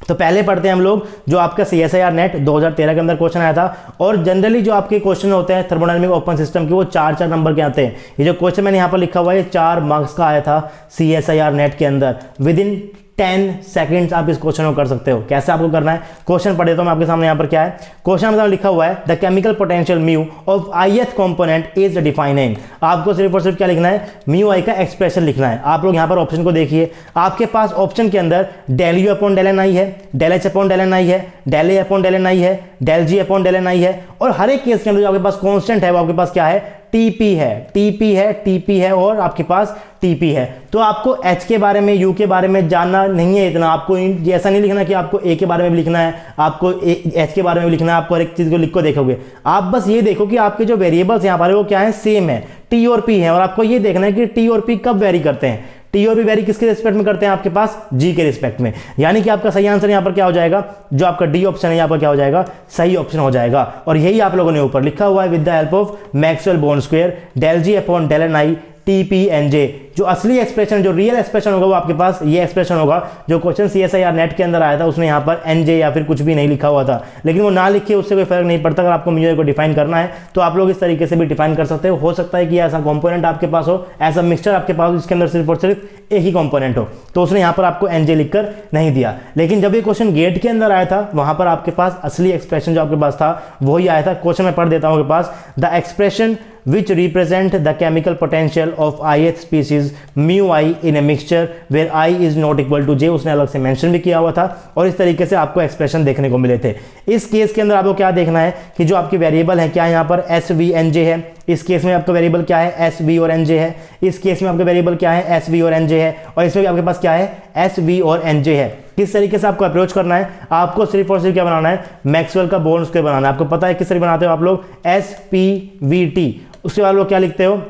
तो पहले पढ़ते हैं हम लोग जो आपका CSIR नेट 2013 के अंदर क्वेश्चन आया था। और जनरली जो आपके क्वेश्चन होते हैं थर्मोडायनामिक ओपन सिस्टम के वो 4-4 नंबर के आते हैं। ये जो क्वेश्चन मैंने यहाँ पर लिखा हुआ है 4 मार्क्स का आया था CSIR नेट के अंदर। विद इन 10 सेकंड्स आप इस क्वेश्चन को कर सकते हो। कैसे आपको करना है, क्वेश्चन पढ़ देता हूं मैं आपके सामने। यहाँ पर क्या है क्वेश्चन में लिखा हुआ है, the chemical potential mu of ith component is defining. आपको सिर्फ और सिर्फ क्या लिखना है, म्यू आई का एक्सप्रेशन लिखना है। आप लोग यहाँ पर ऑप्शन को देखिए, आपके पास ऑप्शन के अंदर del U upon del NI है, del H upon del NI है, del A upon del NI है, del G upon del NI है, और हर एक केस के अंदर जो आपके पास कॉन्स्टेंट है वो आपके पास क्या है, TP है और आपके पास TP है। तो आपको H के बारे में, U के बारे में जानना नहीं है इतना। आपको ऐसा नहीं लिखना कि आपको A के बारे में भी लिखना है, आपको H के बारे में भी लिखना है, आपको हर एक चीज को लिख को देखोगे। आप बस ये देखो कि आपके जो वेरिएबल्स यहाँ पर वो क्या है, सेम है, T और P है। और आपको ये देखना है कि T और P कब वेरी करते हैं। T और P वेरी किसके रिस्पेक्ट में करते हैं, आपके पास G के रिस्पेक्ट में। यानी कि आपका सही आंसर यहाँ पर क्या हो जाएगा, जो आपका D ऑप्शन है यहाँ पर क्या हो जाएगा, सही ऑप्शन हो जाएगा। और यही आप लोगों ने ऊपर लिखा हुआ है, with the help of Maxwell Born square del G upon del NI TPNJ। जो असली एक्सप्रेशन, जो रियल एक्सप्रेशन होगा वो आपके पास ये एक्सप्रेशन होगा। जो क्वेश्चन CSIR नेट के अंदर आया था उसने यहाँ पर NJ या फिर कुछ भी नहीं लिखा हुआ था, लेकिन वो ना लिखे उससे कोई फर्क नहीं पड़ता। अगर आपको म्यू आई को डिफाइन करना है तो आप लोग इस तरीके से भी डिफाइन कर सकते हो सकता है कि ऐसा कंपोनेंट आपके पास हो, ऐसा मिक्सचर आपके पास हो जिसके अंदर सिर्फ और सिर्फ एक ही कंपोनेंट हो, तो उसने यहाँ पर आपको NJ लिखकर नहीं दिया। लेकिन जब ये क्वेश्चन गेट के अंदर आया था वहां पर आपके पास असली एक्सप्रेशन जो आपके पास था वही आया था। क्वेश्चन मैं पढ़ देता हूँ आपके पास, the expression which represent the chemical potential of ith species is mu i in a mixture where i is not equal to j, उसने अलग से मेंशन भी किया हुआ था और इस तरीके से आपको एक्सप्रेशन देखने को मिले थे। इस केस के अंदर आपको क्या देखना है कि जो आपकी वेरिएबल है क्या है, यहाँ पर एस वी एन जे है, इस केस में आपका वेरिएबल क्या है, एस वी और एन जे है, इस केस में आपका वेरिएबल क्या है, एस वी और एन जे है, और इसमें भी आपके पास क्या है, एस वी और एन जे है। किस तरीके से आपको अप्रोच करना है, आपको सिर्फ और सिर्फ क्या बनाना है, मैक्सवेल का बॉन्ड स्क्वायर बनाना है। आपको पता है किस तरीके बनाते हो आप लोग, एस पी वी टी, उसके बाद लोग क्या लिखते हो,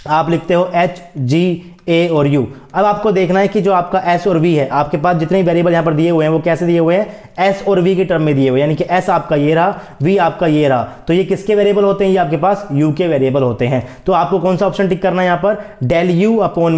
आप लिखते हो एच जी ए और यू। अब आपको देखना है कि जो आपका एस और वी है, आपके पास जितने वेरिएबल यहाँ पर दिए हुए हैं वो कैसे दिए हुए हैं, एस और वी के टर्म में दिए हुए हैं, यानी कि एस आपका ये रहा, वी आपका ये रहा, तो ये किसके वेरिएबल होते हैं, ये आपके पास यू के वेरिएबल होते हैं। तो आपको कौन सा ऑप्शन टिक करना है यहाँ पर, डेल यू अपॉन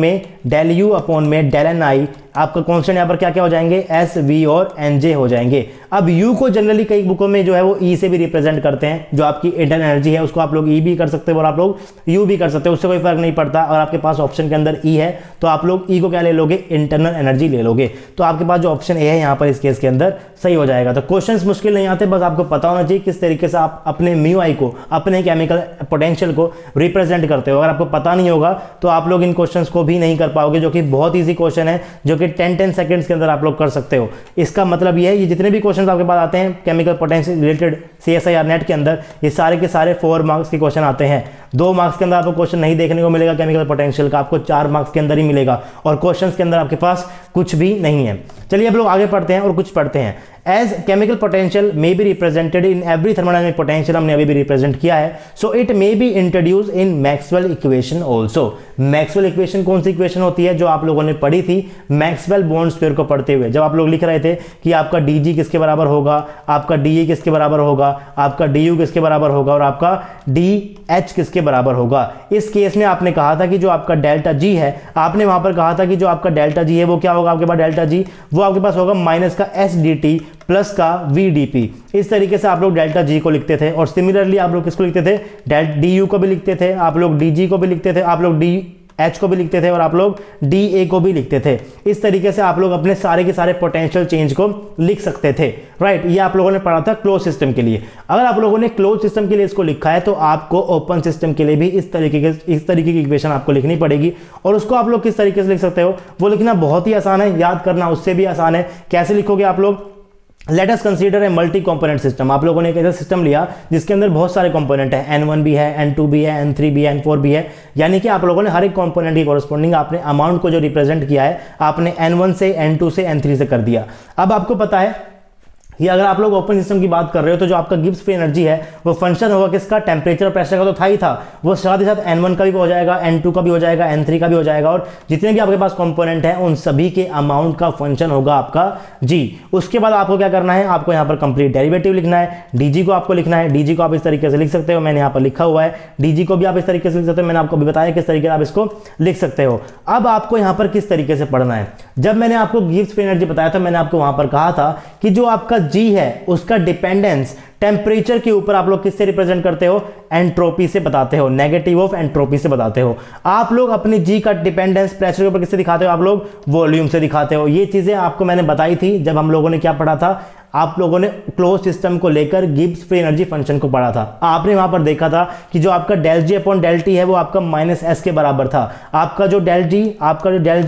में डेल एन आई, आपका कॉन्स्टेंट यहाँ पर क्या क्या हो जाएंगे, एस वी और एन जे हो जाएंगे। अब यू को जनरली कई बुकों में जो है वो ई से भी रिप्रेजेंट करते हैं, जो आपकी इंटरनल एनर्जी है उसको आप लोग ई भी कर सकते हो और आप लोग यू भी कर सकते हो, उससे कोई फर्क नहीं पड़ता। और आपके पास ऑप्शन के अंदर ई है तो आप लोग ई को क्या ले लोगे, इंटरनल एनर्जी ले लोगे। तो आपके पास जो ऑप्शन ए है यहाँ पर इस केस के अंदर सही हो जाएगा। तो क्वेश्चंस मुश्किल नहीं आते, बस आपको पता होना चाहिए किस तरीके से आप अपने म्यू आई को, अपने केमिकल पोटेंशियल को रिप्रेजेंट करते हो। अगर आपको पता नहीं होगा तो आप लोग इन क्वेश्चंस को भी नहीं कर पाओगे, जो कि बहुत ईजी क्वेश्चन है, जो कि 10 सेकंड्स के अंदर आप लोग कर सकते हो। इसका मतलब ये है, ये जितने भी क्वेश्चन आपके पास आते हैं chemical potential related CSIR net के अंदर, ये सारे के सारे 4 मार्क्स के क्वेश्चन आते हैं। 2 मार्क्स के अंदर आपको क्वेश्चन नहीं देखने को मिलेगा केमिकल पोटेंशियल का, आपको 4 मार्क्स के अंदर ही मिलेगा, और क्वेश्चंस के अंदर आपके पास कुछ भी नहीं है। चलिए अब लोग आगे पढ़ते हैं और कुछ पढ़ते हैं। As chemical potential may be represented in every thermodynamic potential, हमने अभी भी रिप्रेजेंट किया है, so it may be introduce in Maxwell equation also. Maxwell equation कौन सी इक्वेशन होती है, जो आप लोगों ने पढ़ी थी मैक्सवेल बॉन्ड स्क्वायर को पढ़ते हुए, जब आप लोग लिख रहे थे कि आपका डी किसके बराबर होगा, आपका डी किसके बराबर होगा, आपका डी किसके बराबर होगा और आपका डी किसके बराबर होगा। इस केस में आपने कहा था कि जो आपका डेल्टा जी है, आपने वहां पर कहा था कि जो आपका डेल्टा जी है वो क्या होगा, आपके पास डेल्टा जी वो आपके पास होगा माइनस का एस डी टी प्लस का वी डी पी। इस तरीके से आप लोग डेल्टा जी को लिखते थे, और सिमिलरली आप लोग किसको लिखते थे, डी यू को भी लिखते थे, आप लोग डी जी को भी लिखते थे, आप लोग डी एच को भी लिखते थे, और आप लोग डी ए को भी लिखते थे। इस तरीके से आप लोग अपने सारे के सारे पोटेंशियल चेंज को लिख सकते थे, राइट। ये आप लोगों ने पढ़ा था क्लोज सिस्टम के लिए। अगर आप लोगों ने क्लोज सिस्टम के लिए इसको लिखा है तो आपको ओपन सिस्टम के लिए भी इस तरीके की इक्वेशन आपको लिखनी पड़ेगी, और उसको आप लोग किस तरीके से लिख सकते हो, वो लिखना बहुत ही आसान है, याद करना उससे भी आसान है। कैसे लिखोगे आप लोग, let us consider a multi component system. आप लोगों ने एक ऐसा सिस्टम लिया जिसके अंदर बहुत सारे कंपोनेंट है, N1 भी है, N2 भी है, N3 भी है, N4 भी है, यानी कि आप लोगों ने हर एक कंपोनेंट की कॉरस्पॉन्डिंग आपने अमाउंट को जो रिप्रेजेंट किया है आपने N1 से N2 से N3 से कर दिया। अब आपको पता है कि अगर आप लोग ओपन सिस्टम की बात कर रहे हो तो जो आपका गिब्स फ्री एनर्जी है वो फंक्शन होगा किसका, टेम्परेचर और प्रेशर का तो था ही था, वो साथ ही साथ N1 का भी हो जाएगा, N2 का भी हो जाएगा, N3 का भी हो जाएगा, और जितने भी आपके पास कंपोनेंट हैं उन सभी के अमाउंट का फंक्शन होगा आपका जी। उसके बाद आपको क्या करना है, आपको यहाँ पर कंप्लीट डेरिवेटिव लिखना है, डीजी को आपको लिखना है। डीजी को आप इस तरीके से लिख सकते हो, मैंने यहाँ पर लिखा हुआ है। डीजी को भी आप इस तरीके से लिख सकते हो, मैंने आपको भी बताया किस तरीके से आप इसको लिख सकते हो। अब आपको यहाँ पर किस तरीके से पढ़ना है, जब मैंने आपको गिब्स फ्री एनर्जी बताया था, मैंने आपको वहां पर कहा था कि जो आपका जी है उसका डिपेंडेंस टेम्परेचर के ऊपर आप लोग किससे रिप्रेजेंट करते हो, एंट्रोपी से बताते हो, नेगेटिव ऑफ एंट्रोपी से बताते हो। आप लोग अपने जी का डिपेंडेंस प्रेशर के ऊपर किससे दिखाते हो, आप लोग वॉल्यूम से दिखाते हो। ये चीजें आपको मैंने बताई थी जब हम लोगों ने क्या पढ़ा था, आप लोगों ने क्लोज सिस्टम को लेकर गिब्स फ्री एनर्जी फंक्शन को पढ़ा था। आपने वहां पर देखा था कि जो आपका del G upon del T है वो आपका माइनस एस के बराबर था। आपका जो del G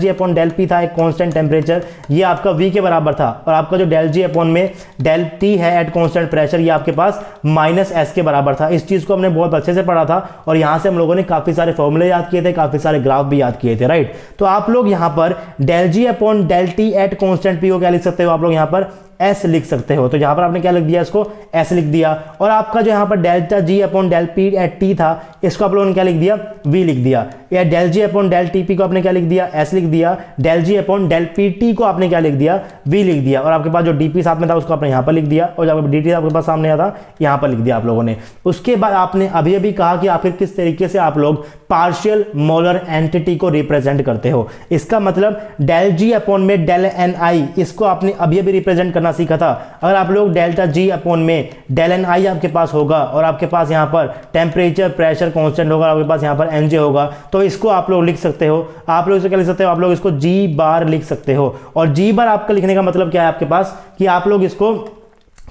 upon del P था, एक कांस्टेंट टेम्परेचर, ये आपका वी के बराबर था, और आपका जो डेल जी अपॉन में डेल टी है एट कांस्टेंट प्रेशर, ये आपके पास माइनस एस के बराबर था। इस चीज को हमने बहुत अच्छे से पढ़ा था, और यहां से हम लोगों ने काफी सारे फॉर्मूले याद किए थे, काफी सारे ग्राफ भी याद किए थे, राइट। तो आप लोग यहां पर del G upon del T at constant P को क्या लिख सकते हो, आप लोग यहां पर एस लिख सकते हो। तो यहां पर आपने क्या लिख दिया, इसको एस लिख दिया, और आपका जो यहां पर delta G upon del P at T था, इसको आप लोगों ने क्या लिख दिया, वी लिख दिया। या del G upon del T P को आपने क्या लिख दिया, एस लिख दिया। Del G upon del P T को आपने क्या लिख दिया, वी लिख दिया। और आपके पास जो डी पी साथ में था उसको आपने यहां पर लिख दिया, और जब डी टी आपके पास सामने आता यहां पर लिख दिया आप लोगों ने। उसके बाद आपने अभी अभी कहा कि आखिर किस तरीके से आप लोग पार्शियल मोलर एंटिटी को रिप्रेजेंट करते हो। इसका मतलब डेल जी अपॉन में डेल एन आई, इसको आपने अभी अभी रिप्रेजेंट करना सीखा था। अगर आप लोग डेल्टा जी अपॉन में डेल एन आई आपके पास होगा, और आपके पास यहां पर टेम्परेचर प्रेशर कांस्टेंट होगा, आपके पास यहां पर एन जे होगा, तो इसको आप लोग लिख सकते हो। आप लोग इसको क्या लिख सकते हो, आप लोग इसको जी बार लिख सकते हो। और जी बार आपका लिखने का मतलब क्या है आपके पास, कि आप लोग इसको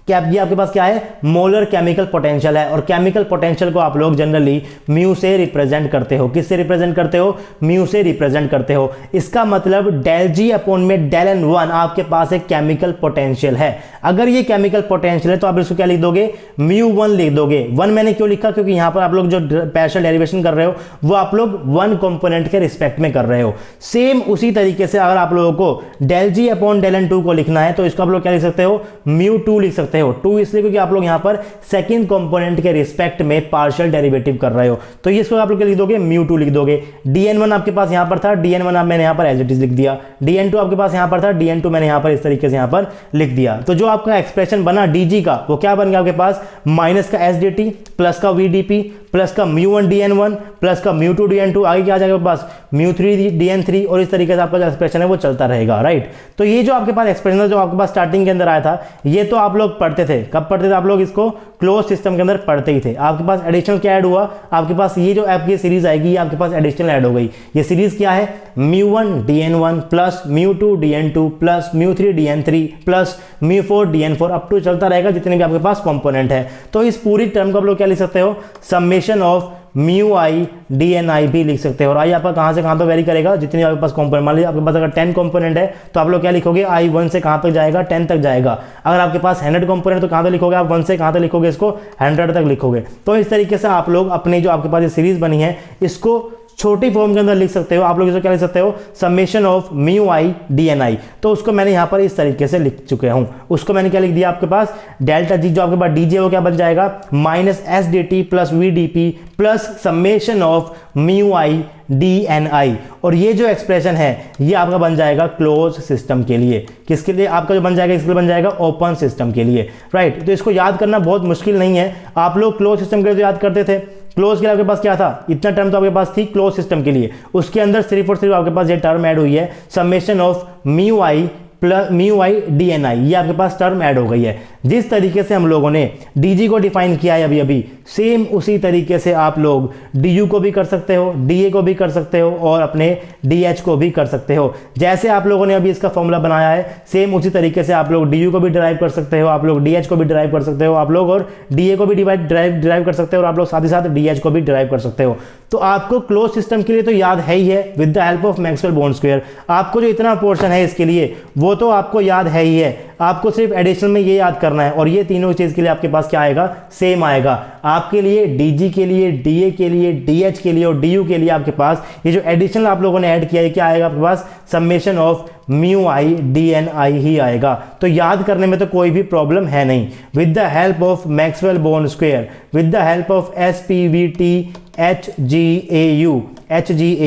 कि ये आपके पास क्या है, मोलर केमिकल पोटेंशियल है। और केमिकल पोटेंशियल को आप लोग जनरली म्यू से रिप्रेजेंट करते हो। किससे रिप्रेजेंट करते हो, म्यू से रिप्रेजेंट करते हो। इसका मतलब डेल जी अपॉन में डेल एन वन आपके पास एक केमिकल पोटेंशियल है। अगर ये केमिकल पोटेंशियल है तो आप इसको क्या लिख दोगे, म्यू वन लिख दोगे। वन मैंने क्यों लिखा, क्योंकि यहां पर आप लोग जो पार्शियल डेरिवेशन कर रहे हो वो आप लोग वन कंपोनेंट के रिस्पेक्ट में कर रहे हो। सेम उसी तरीके से अगर आप लोगों को del G upon del N two को लिखना है तो इसको आप लोग क्या लिख सकते हो, म्यू टू लिख सकते हो। टू इसलिए क्योंकि आप लोग यहां पर सेकंड कंपोनेंट के रिस्पेक्ट में पार्शियल डेरिवेटिव कर रहे हो, तो ये इसको आप लोग क्या लिख दोगे, म्यू टू लिख दोगे। dn1 आपके पास यहां पर था, dn1 मैंने यहां पर एज इट इज लिख दिया। dn2 आपके पास यहां पर था, dn2 मैंने यहां पर इस तरीके से यहां पर लिख दिया। तो जो आपका एक्सप्रेशन बना dg का वो क्या बन गया आपके पास, माइनस का sdt प्लस का vdp प्लस का μ1 dn1 प्लस का μ2 dn2, आगे क्या आ जाएगा आपके पास μ3 dn3, और इस तरीके से आपका जो एक्सप्रेशन है वो चलता रहेगा, राइट। तो ये जो आपके पास एक्सप्रेशन है जो आपके पास स्टार्टिंग के अंदर आया था, ये तो आप लोग पढ़ते थे। कब पढ़ते थे आप लोग, इसको क्लोज सिस्टम के अंदर पढ़ते ही थे। आपके पास एडिशनल क्या ऐड हुआ, आपके पास ये जो आपकी सीरीज आएगी ये आपके पास एडिशनल ऐड हो गई। ये सीरीज क्या है, μ1 dn1 plus μ2 dn2 plus μ3 dn3 plus μ4 dn4 up to चलता रहेगा जितने भी आपके पास कंपोनेंट है। तो इस पूरी टर्म को आप लोग क्या लिख सकते हो, summation of mu I D N i भी लिख सकते हो। और आई आपका कहाँ से कहाँ तक वेरी करेगा, जितनी आपके पास कंपोनेंट, मान लीजिए आपके पास अगर 10 कंपोनेंट है तो आप लोग क्या लिखोगे, आई 1 से कहाँ तक जाएगा, 10 तक जाएगा। अगर आपके पास 100 कंपोनेंट तो कहाँ तक लिखोगे आप, 1 से कहाँ तक लिखोगे इसको, 100 तक लिखोगे। तो इस तरीके से आप लोग अपने जो आपके पास ये सीरीज बनी है इसको छोटी फॉर्म के अंदर लिख सकते हो। आप लोग इसको क्या लिख सकते हो, summation of mu I D N i. तो उसको मैंने यहां पर इस तरीके से लिख चुके हूं। उसको मैंने क्या लिख दिया, आपके पास डेल्टा जी जो आपके पास डीजे वो क्या बन जाएगा, minus S d T plus V d P plus summation of mu I D N i. और ये जो एक्सप्रेशन है ये आपका बन जाएगा क्लोज सिस्टम के लिए। किसके लिए आपका जो बन जाएगा, इसके लिए बन जाएगा ओपन सिस्टम के लिए, राइट। तो इसको याद करना बहुत मुश्किल नहीं है। आप लोग क्लोज सिस्टम के लिए तो याद करते थे। क्लोज के लिए आपके पास क्या था, इतना टर्म तो आपके पास थी क्लोज सिस्टम के लिए। उसके अंदर सिर्फ और सिर्फ आपके पास ये टर्म ऐड हुई है, summation of mu I plus mu I D N i, ये आपके पास टर्म ऐड हो गई है। जिस तरीके से हम लोगों ने डी को डिफाइन किया है अभी अभी, सेम उसी तरीके से आप लोग डी यू को भी कर सकते हो, डी ए को भी कर सकते हो और अपने डी एच को भी कर सकते हो। जैसे आप लोगों ने अभी इसका फॉर्मूला बनाया है सेम उसी तरीके से आप लोग डी यू को भी ड्राइव कर सकते हो, आप लोग डी एच को भी ड्राइव कर सकते हो आप लोग, और डी ए को भी ड्राइव कर सकते हो, और आप लोग साथ ही साथ डी एच को भी ड्राइव कर सकते हो। तो आपको क्लोज सिस्टम के लिए तो याद है ही है with the help of Maxwell bond square. आपको जो इतना पोर्शन है इसके लिए वो तो आपको याद है ही है, आपको सिर्फ एडिशन में ये याद करना है। और ये तीनों चीज के लिए आपके पास क्या आएगा, सेम आएगा। आपके लिए डीजी के लिए, डीए के लिए, डीएच के लिए और डीयू के लिए आपके पास ये जो एडिशनल आप लोगों ने ऐड किया है क्या आएगा आपके पास, summation of mu I D N i ही आएगा। तो याद करने में तो कोई भी प्रॉब्लम है नहीं। With the help of Maxwell bond square, with the help of S P V T H G A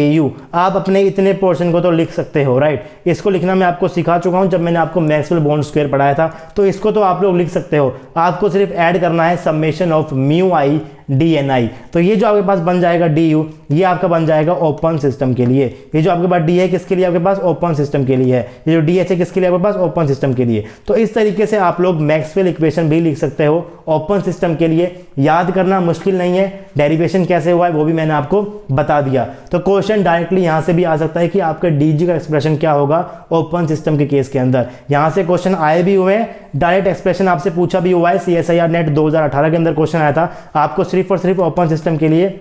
you आप अपने इतने पोर्शन को तो लिख सकते हो, राइट। इसको लिखना मैं आपको सिखा चुका हूं जब मैंने आपको मैक्सवेल बॉन्ड स्क्वायर पढ़ाया था। तो इसको तो आप लोग लिख सकते हो, आपको सिर्फ ऐड करना है summation of mu I D N i. तो ये जो आपके पास बन जाएगा डी यू, ये आपका बन जाएगा ओपन सिस्टम के लिए। ये जो आपके पास डी है किसके लिए, आपके पास ओपन सिस्टम के लिए है। ये जो डी एच है किसके लिए, आपके पास ओपन सिस्टम के लिए। तो इस तरीके से आप लोग मैक्सवेल इक्वेशन भी लिख सकते हो ओपन सिस्टम के लिए। याद करना मुश्किल नहीं है, डेरिवेशन कैसे हुआ है वो भी मैंने आपको बता दिया। तो क्वेश्चन डायरेक्टली यहां से भी आ सकता है कि आपका डीजी का एक्सप्रेशन क्या होगा ओपन सिस्टम के केस के अंदर। यहां से क्वेश्चन आए भी हुए हैं, डायरेक्ट एक्सप्रेशन आपसे पूछा भी हुआ है। CSIR नेट 2018 के अंदर क्वेश्चन आया था, आपको सिर्फ और सिर्फ ओपन सिस्टम के लिए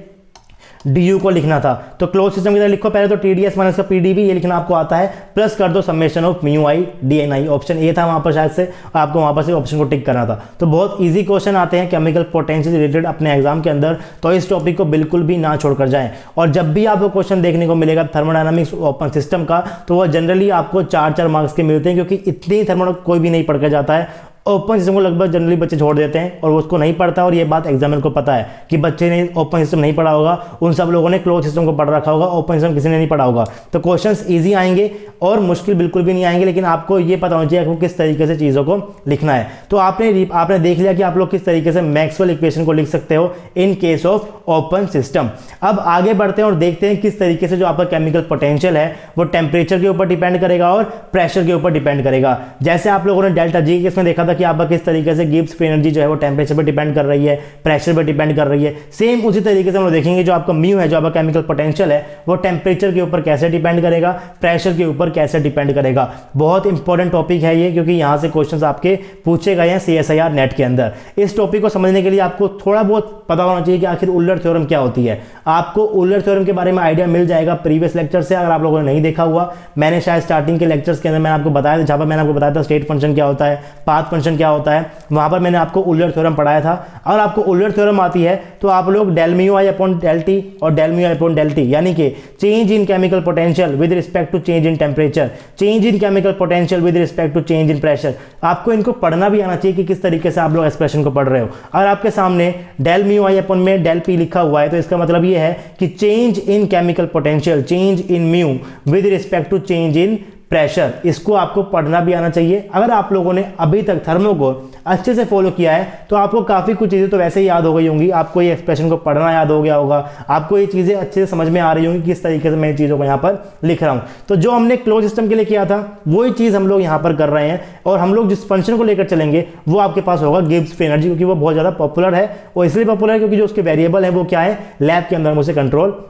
डी को लिखना था। तो क्लोज सिस्टम की तरह लिखो पहले तो TDS माइनस का PDV ये लिखना आपको आता है, प्लस कर दो summation of mu I D N I. Option A था वहां पर, शायद से आपको वहां पर से ऑप्शन को टिक करना था। तो बहुत इजी क्वेश्चन आते हैं केमिकल पोटेंशियल से रिलेटेड अपने एग्जाम के अंदर, तो इस टॉपिक को बिल्कुल भी ना छोड़कर जाएं। और जब भी आपको क्वेश्चन देखने को मिलेगा थर्मोडायनामिक्स ओपन सिस्टम का, तो वह जनरली आपको 4-4 मार्क्स के मिलते हैं, क्योंकि इतनी थर्मोडायनामिक्स कोई भी नहीं पढ़ कर जाता है। ओपन सिस्टम को लगभग जनरली बच्चे छोड़ देते हैं और वो उसको नहीं पढ़ता, और ये बात एग्जामिनर को पता है कि बच्चे ने ओपन सिस्टम नहीं पढ़ा होगा, उन सब लोगों ने क्लोज सिस्टम को पढ़ रखा होगा, ओपन सिस्टम किसी ने नहीं पढ़ा होगा। तो क्वेश्चंस इजी आएंगे और मुश्किल बिल्कुल भी नहीं आएंगे, लेकिन आपको ये पता होना चाहिए आपको किस तरीके से चीज़ों को लिखना है। तो आपने देख लिया कि आप लोग किस तरीके से मैक्सवेल इक्वेशन को लिख सकते हो इन केस ऑफ ओपन सिस्टम। अब आगे बढ़ते हैं और देखते हैं किस तरीके से जो आपका केमिकल पोटेंशियल है वो टेम्परेचर के ऊपर डिपेंड करेगा और प्रेशर के ऊपर डिपेंड करेगा। जैसे आप लोगों ने डेल्टा जी केस में देखा था कि आपका किस तरीके से गिब्स फ्री एनर्जी जो है वो टेम्परेचर पर डिपेंड कर रही है, प्रेशर पर डिपेंड कर रही है। सेम उसी तरीके से हम लोग देखेंगे जो आपका म्यू है, जो आपका केमिकल पोटेंशियल है, वो टेम्परेचर के ऊपर कैसे डिपेंड करेगा, प्रेशर के ऊपर कैसे डिपेंड करेगा। बहुत इंपॉर्टेंट टॉपिक है ये, क्योंकि यहाँ से क्वेश्चंस आपके पूछे गए हैं CSIR नेट के अंदर। इस टॉपिक को समझने के लिए आपको थोड़ा बहुत पता होना चाहिए कि आखिर उल्लर थ्योरम क्या होती है। आपको उल्लर थ्योरम के बारे में आइडिया मिल जाएगा प्रीवियस लेक्चर से, अगर आप लोगों ने नहीं देखा हुआ। मैंने शायद स्टार्टिंग के लेक्चर्स के अंदर मैंने आपको बताया था, जहाँ पर मैंने आपको बताया था स्टेट फंक्शन क्या होता है, पाथ फंक्शन क्या होता है, वहाँ पर मैंने आपको उल्लर थ्योरम पढ़ाया था। अगर आपको उल्लर थ्योरम आती है तो आप लोग del mu I upon del T और del mu I upon del T, यानी कि change in chemical potential with respect to change in temperature, change in chemical potential with respect to change in pressure, आपको इनको पढ़ना भी आना चाहिए कि किस तरीके से आप लोग एक्सप्रेशन को पढ़ रहे हो। अगर आपके सामने डेल म्यू आई अपॉन में डेल पी लिखा हुआ है तो इसका मतलब ये है कि change in chemical potential, change in mu with respect to change in pressure, इसको आपको पढ़ना भी आना चाहिए। अगर आप लोगों ने अभी तक थर्मो को अच्छे से फॉलो किया है तो आपको काफ़ी कुछ चीज़ें तो वैसे ही याद हो गई होंगी, आपको ये एक्सप्रेशन को पढ़ना याद हो गया होगा, आपको ये चीज़ें अच्छे से समझ में आ रही होंगी किस तरीके से मैं इन चीज़ों को यहाँ पर लिख रहा हूँ। तो जो हमने क्लोज सिस्टम के लिए किया था वही चीज़ हम लोग यहाँ पर कर रहे हैं, और हम लोग जिस फंक्शन को लेकर चलेंगे वो आपके पास होगा गिब्स फ्री एनर्जी, क्योंकि वो बहुत ज़्यादा पॉपुलर है। और इसलिए पॉपुलर है क्योंकि जो उसके वेरिएबल है वो क्या है, लैब के अंदर हम उसे कंट्रोल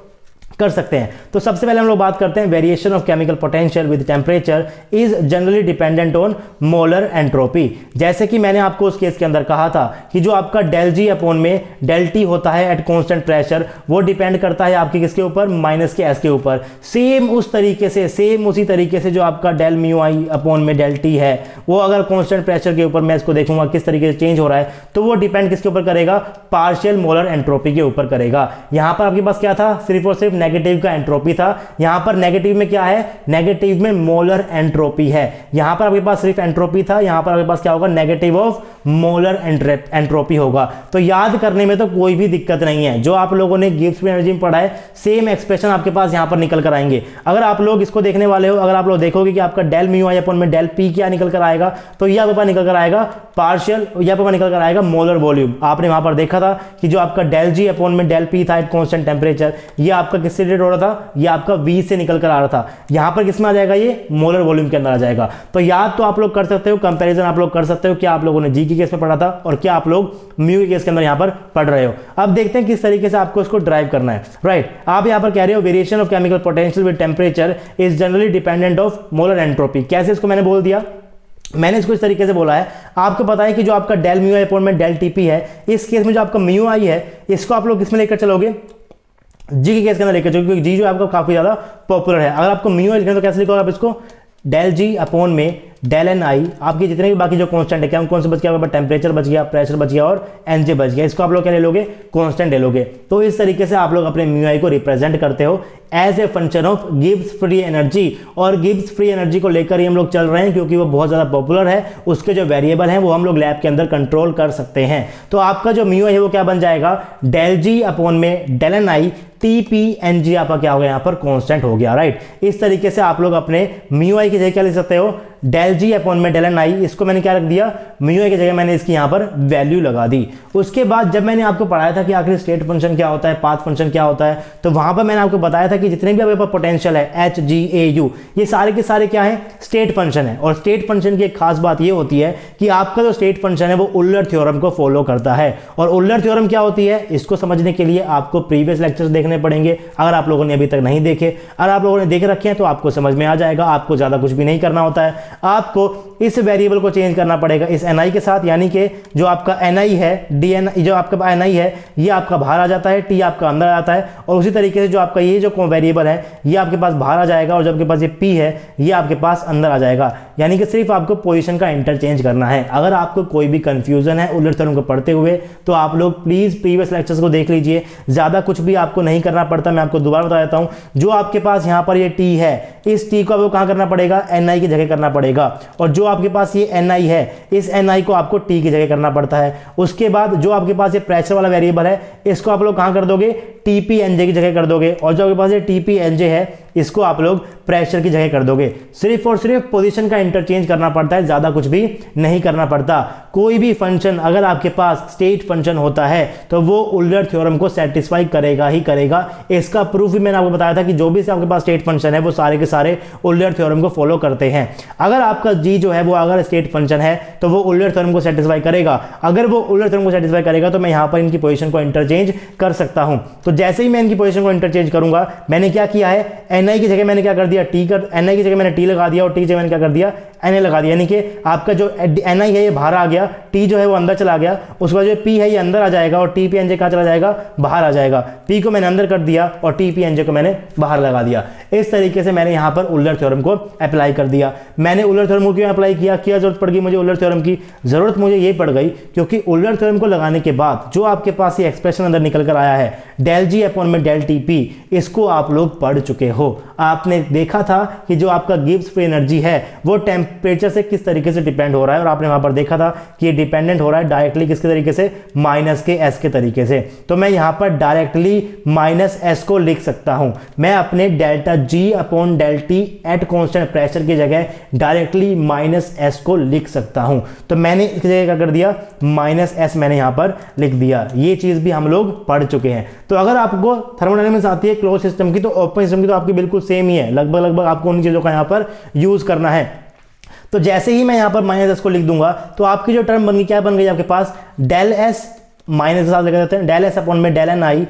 कर सकते हैं। तो सबसे पहले हम लोग बात करते हैं variation of chemical potential with temperature is generally dependent on molar entropy. जैसे कि मैंने आपको उस केस के अंदर कहा था कि जो आपका डेल जी अपॉन में डेल टी होता है एट कांस्टेंट प्रेशर, वो डिपेंड करता है आपके किसके ऊपर, माइनस के एस के ऊपर। सेम उस तरीके से, सेम उसी तरीके से जो आपका डेल म्यू आई अपॉन में डेल टी है, वो अगर कांस्टेंट प्रेशर के ऊपर मैं इसको देखूंगा किस तरीके से चेंज हो रहा है, तो वो डिपेंड किसके ऊपर करेगा, पार्शियल मोलर एंट्रोपी के ऊपर करेगा। यहां पर आपके पास क्या था, सिर्फ और सिर्फ नेगेटिव का एंट्रोपी था। यहां पर नेगेटिव में क्या है, नेगेटिव में मोलर एंट्रोपी है। यहां पर आपके पास सिर्फ एंट्रोपी था, यहां पर आपके पास क्या होगा, नेगेटिव ऑफ मोलर एंट्रोपी होगा। तो याद करने में तो कोई भी दिक्कत नहीं है, जो आप लोगों ने गिब्स फ्री एनर्जी में पढ़ा है सेम एक्सप्रेशन आपके पास यहां पर निकल कर आएंगे। अगर आप लोग इसको देखने वाले हो, अगर आप लोग देखोगे कि आपका डेल म्यू आई अपॉन में डेल पी क्या निकल कर आएगा, तो यह आपके पास निकल कर आएगा पार्शियल, यह आपके पास निकल कर आएगा मोलर वॉल्यूम। आपने वहां पर देखा था कि जो आपका डेल जी अपॉन में डेल पी था एट कांस्टेंट टेम्परेचर, ये आपका किससे रिलेटेड हो रहा था, ये आपका V से निकल कर आ रहा था। यहां पर किसमें आ जाएगा, ये मोलर वॉल्यूम के अंदर आ जाएगा। तो याद तो आप लोग कर सकते हो, कंपैरिजन आप लोग कर सकते हो, क्या आप लोगों ने जी के केस में पढ़ा था और क्या आप लोग म्यू के केस के अंदर यहां पर पढ़ रहे हो। अब देखते हैं किस तरीके से आपको इसको ड्राइव करना है। राइट, आप यहां पर कह रहे हो variation of chemical potential with temperature is generally dependent of molar entropy. कैसे इसको मैंने बोल दिया, मैंने इसको इस तरीके से बोला है, आपको पता है कि जो आपका डेल म्यू आई अपॉन में डेल टीपी है, इस केस में जो आपका म्यू आई है इसको आप लोग किसमें लेकर चलोगे, जी के केस के अंदर लेकर चलोगे, क्योंकि जी जो आपका काफी ज्यादा पॉपुलर है। अगर आपको म्यू आई लिखना है तो कैसे लिखोगे आप इसको, डेल जी अपॉन में डेल एन आई, आपके जितने भी बाकी जो कांस्टेंट है, क्या कौन से बच गया, टेम्परेचर बच गया, प्रेशर बच गया और एनजे बच गया, इसको आप लोग क्या ले लोगे, कांस्टेंट ले लोगे। तो इस तरीके से आप लोग अपने म्यू आई को रिप्रेजेंट करते हो as a function of Gibbs free energy. और गिब्स फ्री एनर्जी को लेकर ही हम लोग चल रहे हैं क्योंकि वो बहुत ज़्यादा पॉपुलर है, उसके जो वेरिएबल हैं वो हम लोग लैब के अंदर कंट्रोल कर सकते हैं। तो आपका जो म्यू आई है वो क्या बन जाएगा, डेल जी अपॉन में del N I T P N G आपका क्या हो गया, यहाँ पर कांस्टेंट हो गया। राइट, इस तरीके से आप लोग अपने म्यू आई की जगह क्या लिख सकते हो, डेल जी अपॉन में डेल एन आई, इसको मैंने क्या रख दिया, म्यू आई की जगह मैंने इसकी यहाँ पर वैल्यू लगा दी। उसके बाद जब मैंने आपको पढ़ाया था कि आखिर स्टेट फंक्शन क्या होता है, पाथ फंक्शन क्या होता है, तो वहां पर मैंने आपको बताया था कि जितने भी आपके पास पोटेंशियल है एच जी ए यू, ये सारे के सारे क्या है, स्टेट फंक्शन है। और स्टेट फंक्शन की एक खास बात ये होती है कि आपका जो स्टेट फंक्शन है वो उल्लर थ्योरम को फॉलो करता है। और उल्लर थ्योरम क्या होती है, इसको समझने के लिए आपको प्रीवियस लेक्चर्स देखने पड़ेंगे, अगर आप लोगों ने अभी तक नहीं देखे। अगर आप लोगों ने देख रखे हैं तो आपको समझ में आ जाएगा, आपको ज्यादा कुछ भी नहीं करना होता है, आपको इस वेरिएबल को चेंज करना पड़ेगा इस ni के साथ, यानी कि जो आपका ni है, dn जो आपका ni है ये आपका बाहर आ जाता है, t आपका अंदर आ जाता है, और उसी तरीके से जो आपका ये जो वेरिएबल है ये आपके पास बाहर आ जाएगा, और जो आपके पास ये p है ये आपके पास अंदर आ जाएगा। यानी कि सिर्फ आपको पोजीशन का इंटरचेंज करना है। अगर आपको कोई भी कंफ्यूजन है उल्लर थ्योरम को पढ़ते हुए तो आप लोग प्लीज प्रीवियस लेक्चर्स को देख लीजिए, ज्यादा कुछ भी आपको नहीं करना पड़ता। मैं आपको दोबारा बता देता हूं, जो आपके पास यहाँ पर ये t है, इस t को आपको कहां करना पड़ेगा, ni की जगह करना पड़ेगा, और जो आपके पास ये ni है इस ni को आपको t की जगह करना पड़ता है। उसके बाद जो आपके पास ये प्रेशर वाला वेरिएबल है इसको आप लोग कहां कर दोगे, TP NJ की जगह कर दोगे, और जो आपके पास ये TP NJ है इसको आप लोग प्रेशर की जगह कर दोगे। सिर्फ और सिर्फ पोजीशन का इंटरचेंज करना पड़ता है, ज़्यादा कुछ भी नहीं करना पड़ता। कोई भी फंक्शन अगर आपके पास स्टेट फंक्शन होता है तो वो उल्लर थ्योरम को सेटिस्फाई करेगा ही करेगा। इसका प्रूफ भी मैंने आपको बताया था कि जो भी आपके पास स्टेट फंक्शन है वो सारे के सारे उल्लर थ्योरम को फॉलो करते हैं। अगर आपका जी जो है वो अगर स्टेट फंक्शन है तो वो उल्लर थ्योरम को सेटिस्फाई करेगा। अगर वो उल्लर थ्योरम को सेटिस्फाई करेगा तो मैं यहाँ पर इनकी पोजीशन को इंटरचेंज कर सकता हूँ। तो जैसे ही मैं इनकी पोजीशन को इंटरचेंज करूंगा, मैंने क्या किया है, ni की जगह मैंने क्या कर दिया, ni की जगह मैंने t लगा दिया और t की जगह मैंने क्या कर दिया, na लगा दिया। यानी कि आपका जो ni है ये बाहर आ गया, t जो है वो अंदर चला गया, उसके बाद जो p है ये अंदर आ जाएगा और t p nj कहाँ चला जाएगा, बाहर आ जाएगा। p को मैंने अंदर कर दिया और t p nj को मैंने बाहर लगा दिया। इस तरीके से मैंने यहाँ पर उल्लर थ्योरम को अप्लाई कर दिया। मैंने उल्लर थ्योरम को क्यों अप्लाई किया, क्या जरूरत पड़ गई मुझे उल्लर थ्योरम की? जरूरत मुझे ये पड़ गई क्योंकि उल्लर थ्योरम को लगाने के बाद जो आपके पास ये एक्सप्रेशन अंदर निकल कर आया है डेल जी अपॉन में डेल टी पी, इसको आप लोग पढ़ चुके हो। आपने देखा था कि जो आपका गिब्स फ्री एनर्जी है वो टेम्परेचर से किस तरीके से डिपेंड हो रहा है, और आपने वहां पर देखा था कि ये डिपेंडेंट हो रहा है डायरेक्टली किसके तरीके से, माइनस के एस के तरीके से। तो मैं यहां पर डायरेक्टली माइनस एस को लिख सकता हूं। मैं अपने delta G upon del T at constant pressure की जगह डायरेक्टली माइनस एस को लिख सकता हूं। तो मैंने इसकी जगह क्या कर दिया, माइनस एस मैंने यहां पर लिख दिया। ये चीज भी हम लोग पढ़ चुके हैं। तो अगर आपको थर्मोडायनामिक्स आती है क्लोज सिस्टम की तो ओपन सिस्टम की तो आपकी बिल्कुल सेम ही है, लगभग आपको उन चीजों का यहां पर यूज करना है। तो जैसे ही मैं यहां पर माइनस एस को लिख दूंगा तो आपकी जो टर्म बन गई, क्या बन गई आपके पास, डेल एस माइनस के साथ लेकर जाते हैं, डेल एस अपॉन में डेल एन आई,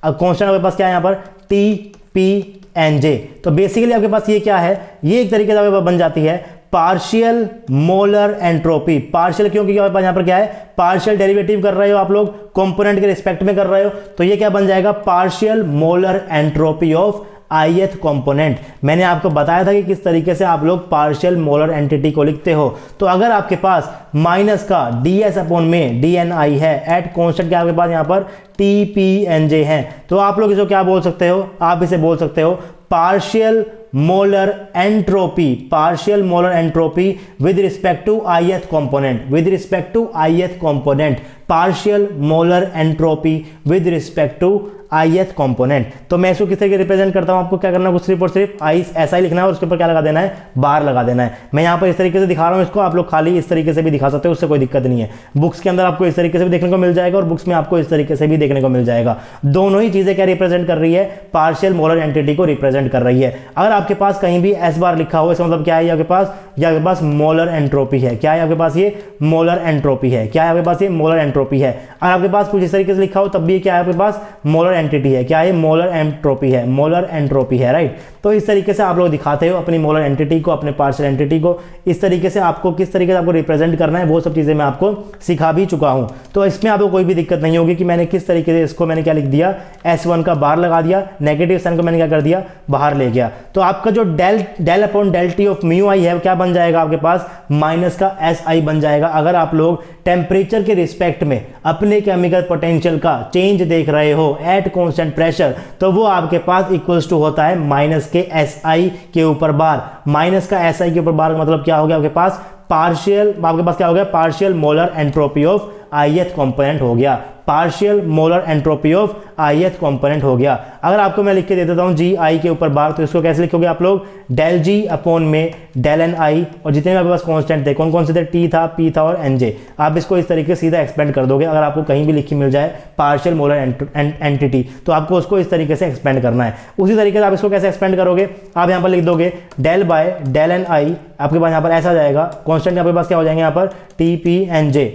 कॉन्स्टेंट आपके पास क्या है यहां पर, टी पी एन जे। तो बेसिकली आपके पास ये क्या है, ये एक तरीके से आपके पास बन जाती है पार्शियल मोलर एंट्रोपी। पार्शियल क्योंकि यहां पर क्या है, पार्शियल डेरिवेटिव कर रहे हो आप लोग, कंपोनेंट के रिस्पेक्ट में कर रहे हो, तो ये क्या बन जाएगा, partial molar entropy of ith component. मैंने आपको बताया था कि किस तरीके से आप लोग पार्शियल मोलर एंटिटी को लिखते हो। तो अगर आपके पास माइनस का ds अपॉन में dni है एट कॉन्स्टेंट क्या आपके पास यहाँ पर tpnj है, तो आप लोग इसको क्या बोल सकते हो, आप इसे बोल सकते हो partial molar entropy, partial molar entropy with respect to ith component, with respect to ith component, partial molar entropy with respect to ith component. तो मैं इसको किस तरीके रिप्रेजेंट करता हूं, आपको क्या करना है, सिर्फ और सिर्फ ऐसा ही लिखना है और उसके ऊपर क्या लगा देना है, बार लगा देना है। मैं यहां पर इस तरीके से दिखा रहा हूं इसको, आप लोग खाली इस तरीके से भी दिखा सकते हो, उससे कोई दिक्कत नहीं है। बुक्स के अंदर आपको इस तरीके से भी देखने को मिल जाएगा और बुक्स में आपको इस तरीके से भी देखने को मिल जाएगा। दोनों ही चीजें क्या रिप्रेजेंट कर रही है, पार्शियल मोलर एंटिटी को रिप्रेजेंट कर रही है। अगर आपके पास कहीं भी एस बार लिखा हो, इसका मतलब क्या है, आपके पास मोलर एंट्रोपी है। क्या है आपके पास, ये मोलर एंट्रोपी है। क्या है आपके पास, ये मोलर एंट्रोपी है। अगर आपके पास कुछ इस तरीके से लिखा हो तब भी क्या है आपके पास, मोलर एंटिटी है। क्या है, मोलर एंट्रोपी है, मोलर एंट्रोपी है, राइट। तो इस तरीके से आप लोग दिखाते हो अपनी मोलर एंटिटी को, अपने पार्शियल एंटिटी को। इस तरीके से आपको किस तरीके से आपको रिप्रेजेंट करना है वो सब चीजें मैं आपको सिखा भी चुका हूं। तो इसमें आपको कोई भी दिक्कत नहीं होगी कि मैंने किस तरीके से इसको मैंने क्या लिख दिया, S1 का बाहर लगा दिया, नेगेटिव साइन को मैंने क्या कर दिया, बाहर ले गया। तो आपका जो del upon del T of mu i है क्या बन जाएगा आपके पास, माइनस का एस आई बन जाएगा। अगर आप लोग टेम्परेचर के रिस्पेक्ट में अपने केमिकल पोटेंशियल का चेंज देख रहे हो एट कांस्टेंट प्रेशर, तो वो आपके पास इक्वल्स टू होता है माइनस के एस आई के ऊपर बार। माइनस का एस आई के ऊपर बार मतलब क्या हो गया आपके पास, आपके पास क्या हो गया, partial molar entropy of ith component हो गया, partial molar entropy of ith component हो गया। अगर आपको मैं लिख के दे देता हूं जी आई के ऊपर बार, तो इसको कैसे लिखोगे आप लोग, डेल जी अपॉन में डेल एन आई, और जितने भी आपके पास कांस्टेंट थे, कौन कौन से थे, टी था, पी था और एन जे, आप इसको इस तरीके से सीधा एक्सपेंड कर दोगे। अगर आपको कहीं भी लिखी मिल जाए पार्शियल मोलर एंटिटी, तो आपको उसको इस तरीके से एक्सपेंड करना है। उसी तरीके से आप इसको कैसे एक्सपेंड करोगे, आप यहाँ पर लिख दोगे डेल बाय डेल एन आई, आपके पास यहाँ पर ऐसा जाएगा, कॉन्स्टेंट आपके पास क्या हो जाएंगे यहाँ पर, टी पी एन जे।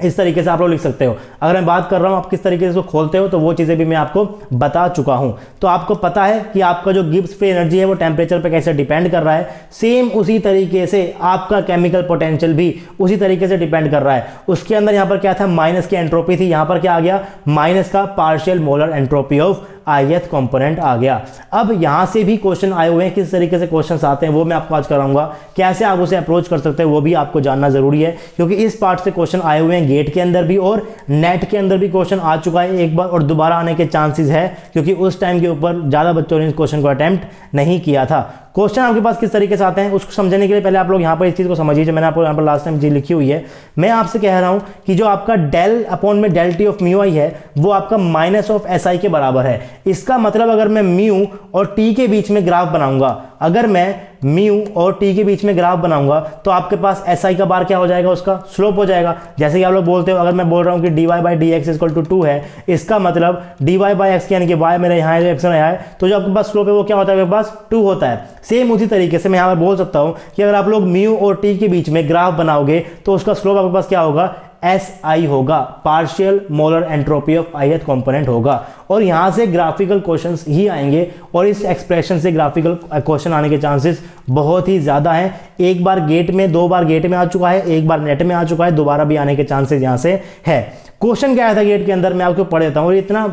इस तरीके से आप लोग लिख सकते हो। अगर मैं बात कर रहा हूं आप किस तरीके से इसको खोलते हो, तो वो चीजें भी मैं आपको बता चुका हूं। तो आपको पता है कि आपका जो गिब्स फ्री एनर्जी है वो टेम्परेचर पे कैसे डिपेंड कर रहा है। सेम उसी तरीके से आपका केमिकल पोटेंशियल भी उसी तरीके से डिपेंड कर रहा है। उसके अंदर यहां पर क्या था, माइनस की एंट्रोपी थी, यहां पर क्या आ गया, माइनस का partial molar entropy of ith component आ गया। अब यहां से भी क्वेश्चन आए हुए हैं, किस तरीके से क्वेश्चंस आते हैं वो मैं आपको आज कराऊंगा। कैसे आप उसे अप्रोच कर सकते हैं वो भी आपको जानना जरूरी है, क्योंकि इस पार्ट से क्वेश्चन आए हुए हैं गेट के अंदर भी और नेट के अंदर भी क्वेश्चन आ चुका है एक बार, और दोबारा आने के चांसेस है, क्योंकि उस टाइम के ऊपर ज्यादा बच्चों ने इस क्वेश्चन को अटेम्प्ट नहीं किया था। क्वेश्चन आपके पास किस तरीके से आते हैं उसको समझने के लिए पहले आप लोग यहाँ पर इस चीज़ को समझिए, जो मैंने आपको यहाँ पर लास्ट टाइम चीज़ लिखी हुई है। मैं आपसे कह रहा हूँ कि जो आपका डेल अपॉन में del T of mu i है वो आपका माइनस ऑफ एस आई के बराबर है। इसका मतलब अगर मैं म्यू और टी के बीच में ग्राफ बनाऊंगा, अगर मैं म्यू और टी के बीच में ग्राफ बनाऊंगा तो आपके पास एस आई का बार क्या हो जाएगा, उसका स्लोप हो जाएगा। जैसे कि आप लोग बोलते हो, अगर मैं बोल रहा हूं कि dy by D X equal to 2 है, इसका मतलब dy बाई एक्स यानी कि y मेरे यहाँ है, एक्स यहाँ है, तो जो आपके पास स्लोप है वो क्या होता है, आपके पास 2 होता है। सेम उसी तरीके से मैं यहाँ पर बोल सकता हूँ कि अगर आप लोग म्यू और टी के बीच में ग्राफ बनाओगे तो उसका स्लोप आपके पास क्या होगा, एस आई होगा, partial molar entropy of ith component होगा। और यहां से ग्राफिकल क्वेश्चंस ही आएंगे और इस एक्सप्रेशन से ग्राफिकल क्वेश्चन आने के चांसेस बहुत ही ज्यादा हैं। एक बार गेट में, 2 बार गेट में आ चुका है, एक बार नेट में आ चुका है, दोबारा भी आने के चांसेस यहां से है। क्वेश्चन क्या आया था गेट के अंदर, मैं आपको पढ़ देता हूँ। और इतना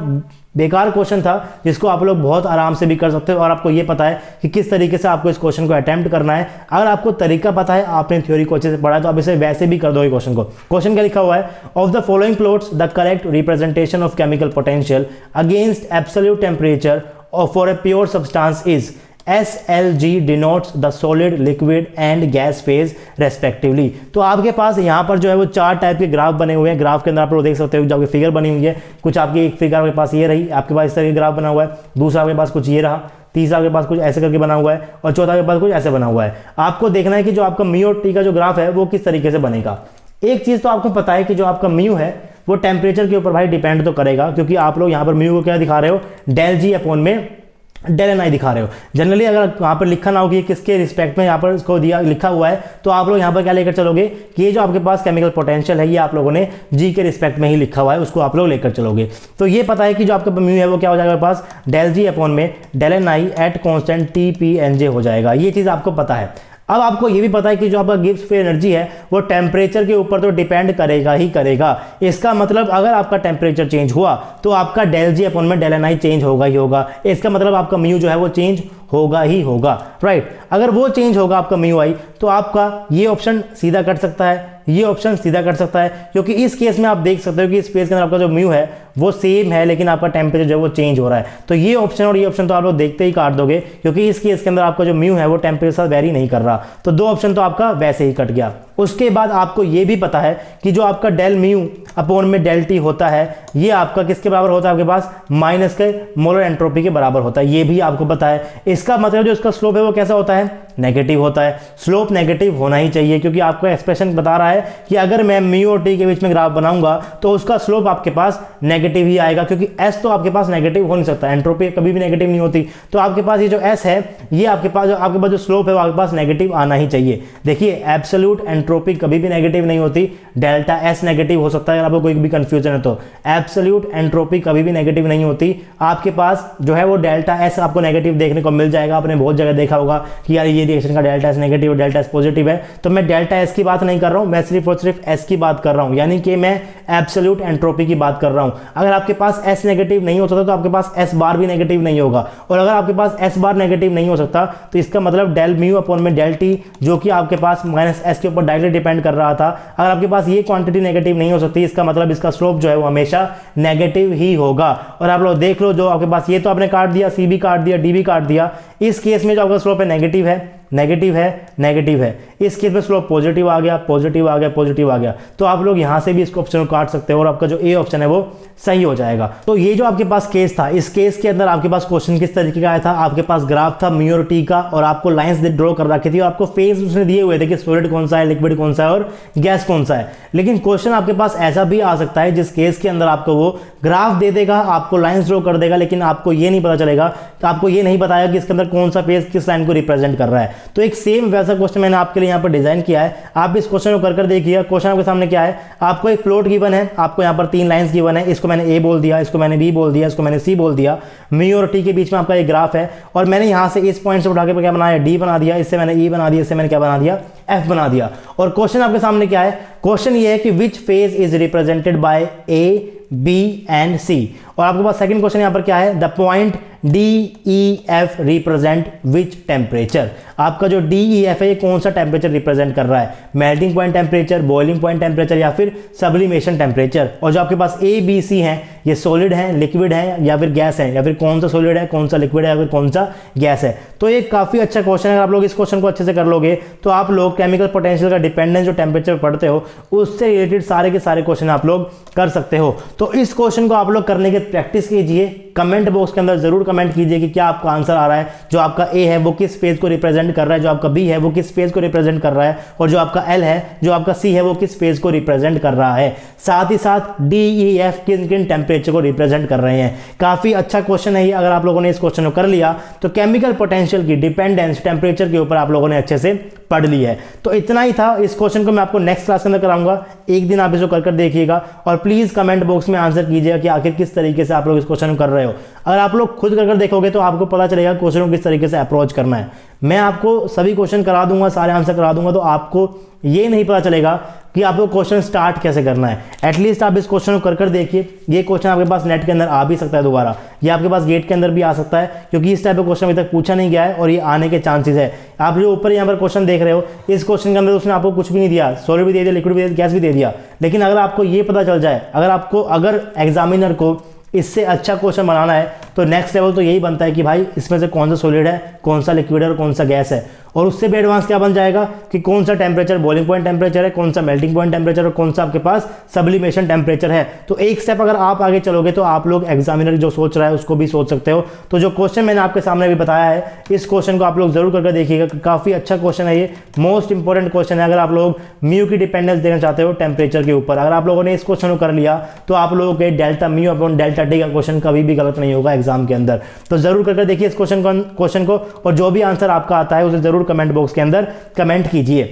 बेकार क्वेश्चन था जिसको आप लोग बहुत आराम से भी कर सकते हो और आपको ये पता है कि किस तरीके से आपको इस क्वेश्चन को अटेम्प्ट करना है। अगर आपको तरीका पता है, आपने थ्योरी को अच्छे से पढ़ा है, तो आप इसे वैसे भी कर दो। क्वेश्चन को, क्वेश्चन क्या लिखा हुआ है, of the following plots the correct representation of chemical potential against absolute temperature for a pure substance is SLG denotes the solid, liquid and gas phase respectively। तो आपके पास यहाँ पर जो है वो 4 टाइप के ग्राफ बने हुए हैं। ग्राफ के अंदर आप लोग देख सकते हो जो आपकी फिगर बनी हुई है, कुछ आपकी एक फिगर आपके पास ये रही, आपके पास इस तरह का ग्राफ बना हुआ है, दूसरा आपके पास कुछ ये रहा, तीसरा आपके पास कुछ ऐसे करके बना हुआ है और चौथा आपके पास कुछ ऐसे बना हुआ है। आपको देखना है कि जो आपका म्यू और टी का जो ग्राफ है वो किस तरीके से बनेगा। एक चीज़ तो आपको पता है कि जो आपका म्यू है वो टेम्परेचर के ऊपर भाई डिपेंड तो करेगा, क्योंकि आप लोग यहाँ पर म्यू को क्या दिखा रहे हो, डेल जी अपॉन में डेल एन आई दिखा रहे हो। जनरली अगर यहाँ पर लिखा ना हो कि किसके रिस्पेक्ट में यहाँ पर इसको दिया लिखा हुआ है, तो आप लोग यहाँ पर क्या लेकर चलोगे कि ये जो आपके पास केमिकल पोटेंशियल है ये आप लोगों ने जी के रिस्पेक्ट में ही लिखा हुआ है, उसको आप लोग लेकर चलोगे। तो ये पता है कि जो आपका म्यू है वो क्या हो जाएगा, पास डेल जी अपॉन में del N I at constant T P N J हो जाएगा। ये चीज़ आपको पता है। अब आपको ये भी पता है कि जो आपका गिब्स फ्री एनर्जी है वो टेम्परेचर के ऊपर तो डिपेंड करेगा ही करेगा। इसका मतलब अगर आपका टेम्परेचर चेंज हुआ तो आपका डेल जी अपॉन में डेल एन आई चेंज होगा ही होगा। इसका मतलब आपका म्यू जो है वो चेंज होगा ही होगा, राइट। अगर वो चेंज होगा आपका म्यू आई तो आपका ये ऑप्शन सीधा कट सकता है, ये ऑप्शन सीधा कट सकता है, क्योंकि इस केस में आप देख सकते हो कि इस केस के अंदर आपका जो म्यू है वो सेम है लेकिन आपका टेम्परेचर जो है वो चेंज हो रहा है। तो ये ऑप्शन और ये ऑप्शन तो आप लोग देखते ही काट दोगे, क्योंकि इस केस के अंदर आपका जो म्यू है वो टेम्परेचर वेरी नहीं कर रहा। तो 2 ऑप्शन तो आपका वैसे ही कट गया। उसके बाद आपको ये भी पता है कि जो आपका डेल म्यू अपॉन में डेल टी होता है ये आपका किसके बराबर होता है, आपके पास माइनस के मोलर एंट्रोपी के बराबर होता है, ये भी आपको पता है। इसका मतलब जो इसका स्लोप है वो कैसा होता है, नेगेटिव होता है। स्लोप नेगेटिव होना ही चाहिए, क्योंकि आपका एक्सप्रेशन बता रहा है कि अगर मैं म्यू और टी के बीच में ग्राफ बनाऊंगा तो उसका स्लोप आपके पास नेगेटिव ही आएगा, क्योंकि एस तो आपके पास नेगेटिव हो नहीं सकता, एंट्रोपी कभी भी नेगेटिव नहीं होती। तो आपके पास ये जो एस है ये आपके पास जो स्लोप है वो आपके पास नेगेटिव आना ही चाहिए। देखिए एब्सोल्यूट एंट्रोपी कभी भी नेगेटिव नहीं होती, डेल्टा एस नेगेटिव हो सकता है अगर आपको कोई भी कंफ्यूजन है तो। एब्सोल्यूट एंट्रोपी कभी भी नेगेटिव नहीं होती। आपके पास जो है वो डेल्टा एस आपको नेगेटिव देखने को मिल जाएगा। आपने बहुत जगह देखा होगा कि यार ये रिएक्शन का डेल्टा एस नेगेटिव और डेल्टा एस पॉजिटिव है, तो मैं डेल्टा एस की बात नहीं कर रहा हूं, मैं सिर्फ और सिर्फ एस की बात कर रहा हूं, यानी कि मैं एब्सोल्यूट एंट्रोपी की बात कर रहा हूं। अगर आपके पास एस नेगेटिव नहीं हो सकता तो आपके पास एस बार भी नेगेटिव नहीं होगा, और अगर आपके पास एस बार नेगेटिव नहीं हो सकता तो इसका मतलब डेल म्यू अपॉन में डेल टी जो कि आपके पास माइनस एस के ऊपर डायरेक्टली डिपेंड कर रहा था, अगर आपके पास ये क्वांटिटी नेगेटिव नहीं हो सकती, इसका मतलब इसका स्लोप जो है वो हमेशा नेगेटिव ही होगा। और आप लोग देख लो, जो आपके पास ये तो आपने काट दिया, सी भी काट दिया, डी भी काट दिया, इस केस में जो आपका स्लोप है नेगेटिव है, नेगेटिव है, नेगेटिव है। इस केस में स्लोप पॉजिटिव आ गया, पॉजिटिव आ गया, पॉजिटिव आ गया। तो आप लोग यहां से भी इसको ऑप्शन को काट सकते हो और आपका जो ए ऑप्शन है वो सही हो जाएगा। तो ये जो आपके पास केस था, इस केस के अंदर आपके पास क्वेश्चन किस तरीके का आया था, आपके पास ग्राफ था म्यू और टी का और आपको लाइंस ड्रॉ कर रखी थी और आपको फेज उसने दिए हुए थे कि सॉलिड कौन सा है, लिक्विड कौन सा है और गैस कौन सा है। लेकिन क्वेश्चन आपके पास ऐसा भी आ सकता है जिस केस के अंदर आपको वो ग्राफ दे देगा, आपको लाइंस ड्रॉ कर देगा, लेकिन आपको ये नहीं पता चलेगा, तो आपको ये नहीं बताया कि इसके अंदर कौन सा फेज किस लाइन को रिप्रेजेंट कर रहा है। तो एक सेम वैसा क्वेश्चन मैंने आपके लिए यहाँ पर डिजाइन किया है। आप इस क्वेश्चन को कर देखिए। क्वेश्चन आपके सामने क्या है, आपको एक प्लॉट गिवन है, आपको यहाँ पर 3 लाइंस गिवन है, इसको मैंने ए बोल दिया, इसको मैंने बी बोल दिया, इसको मैंने सी बोल दिया। म्यू और टी के बीच में आपका एक ग्राफ है और मैंने यहाँ से इस पॉइंट से उठा के क्या बनाया, डी बना दिया, इससे मैंने ई बना दिया, इससे मैंने क्या बना दिया, एफ बना दिया। और क्वेश्चन आपके सामने क्या है, क्वेश्चन ये है कि which phase is represented by A B and C. और आपके पास सेकंड क्वेश्चन यहाँ पर क्या है, the point DEF represent which temperature. आपका जो DEF है ये कौन सा टेम्परेचर रिप्रेजेंट कर रहा है, melting point temperature, boiling point temperature या फिर सब्लिमेशन टेम्परेचर। और जो आपके पास ABC हैं ये सॉलिड है, लिक्विड है या फिर गैस है, या फिर कौन सा सॉलिड है, कौन सा लिक्विड है या फिर कौन सा गैस है। तो ये काफ़ी अच्छा क्वेश्चन है। अगर आप लोग इस क्वेश्चन को अच्छे से कर लोगे तो आप लोग केमिकल पोटेंशियल का डिपेंडेंस जो टेम्परेचर पढ़ते हो उससे रिलेटेड सारे के सारे क्वेश्चन आप लोग कर सकते हो। तो इस क्वेश्चन को आप लोग करने की प्रैक्टिस कीजिए, कमेंट बॉक्स के अंदर जरूर कमेंट कीजिए कि क्या आपका आंसर आ रहा है, जो आपका A है वो किस फेज को रिप्रेजेंट कर रहा है, जो आपका B है वो किस फेज को रिप्रेजेंट कर रहा है, और जो आपका L है, जो आपका C है वो किस फेज को रिप्रेजेंट कर रहा है। साथ ही साथ DEF किन किन टेम्परेचर को रिप्रेजेंट कर रहे हैं। काफी अच्छा क्वेश्चन है ये। अगर आप लोगों ने इस क्वेश्चन को कर लिया तो केमिकल पोटेंशियल की डिपेंडेंस टेम्परेचर के ऊपर आप लोगों ने अच्छे से पढ़ ली है। तो इतना ही था। इस क्वेश्चन को मैं आपको नेक्स्ट क्लास के अंदर कराऊंगा, एक दिन आप इसको कर देखिएगा और प्लीज कमेंट बॉक्स में आंसर कीजिएगा कि आखिर किस तरीके से आप लोग इस क्वेश्चन को कर रहे हो। अगर आप लोग खुद कर देखोगे तो आपको पता चलेगा क्वेश्चन को किस तरीके से अप्रोच करना है। मैं आपको सभी क्वेश्चन करा दूंगा, सारे आंसर करा दूंगा, तो आपको ये नहीं पता चलेगा कि आपको क्वेश्चन स्टार्ट कैसे करना है। एटलीस्ट आप इस क्वेश्चन को कर देखिए। ये क्वेश्चन आपके पास नेट के अंदर आ भी सकता है दोबारा, ये आपके पास गेट के अंदर भी आ सकता है, क्योंकि इस टाइप का क्वेश्चन अभी तक पूछा नहीं गया है और ये आने के चांसेस है। आप जो ऊपर यहाँ पर क्वेश्चन देख रहे हो, इस क्वेश्चन के अंदर उसने आपको कुछ भी नहीं दिया, सॉलिड भी दे दिया, लिक्विड भी दे दिया, गैस भी दे दिया। लेकिन अगर आपको ये पता चल जाए, अगर एग्जामिनर को इससे अच्छा क्वेश्चन बनाना है तो नेक्स्ट लेवल तो यही बनता है कि भाई इसमें से कौन सा सॉलिड है, कौन सा लिक्विड है और कौन सा गैस है। और उससे भी एडवांस क्या बन जाएगा कि कौन सा टेम्परेचर बॉइलिंग पॉइंट टेम्परेचर है, कौन सा मेल्टिंग पॉइंट टेम्परेचर और कौन सा आपके पास सब्लिमेशन टेम्परेचर है। तो एक स्टेप अगर आप आगे चलोगे तो आप लोग एग्जामिनर जो सोच रहा है उसको भी सोच सकते हो। तो जो क्वेश्चन मैंने आपके सामने भी बताया है, इस क्वेश्चन को आप लोग जरूर करके देखिएगा। काफी अच्छा क्वेश्चन है ये, मोस्ट इंपॉर्टेंट क्वेश्चन है। अगर आप लोग म्यू की डिपेंडेंस देखना चाहते हो टेम्परेचर के ऊपर, अगर आप लोगों ने इस क्वेश्चन को कर लिया तो आप लोगों के delta mu upon delta T का क्वेश्चन कभी भी गलत नहीं होगा एग्जाम के अंदर। तो जरूर करके देखिए इस क्वेश्चन को और जो भी आंसर आपका आता है उसे जरूर कमेंट बॉक्स के अंदर कमेंट कीजिए।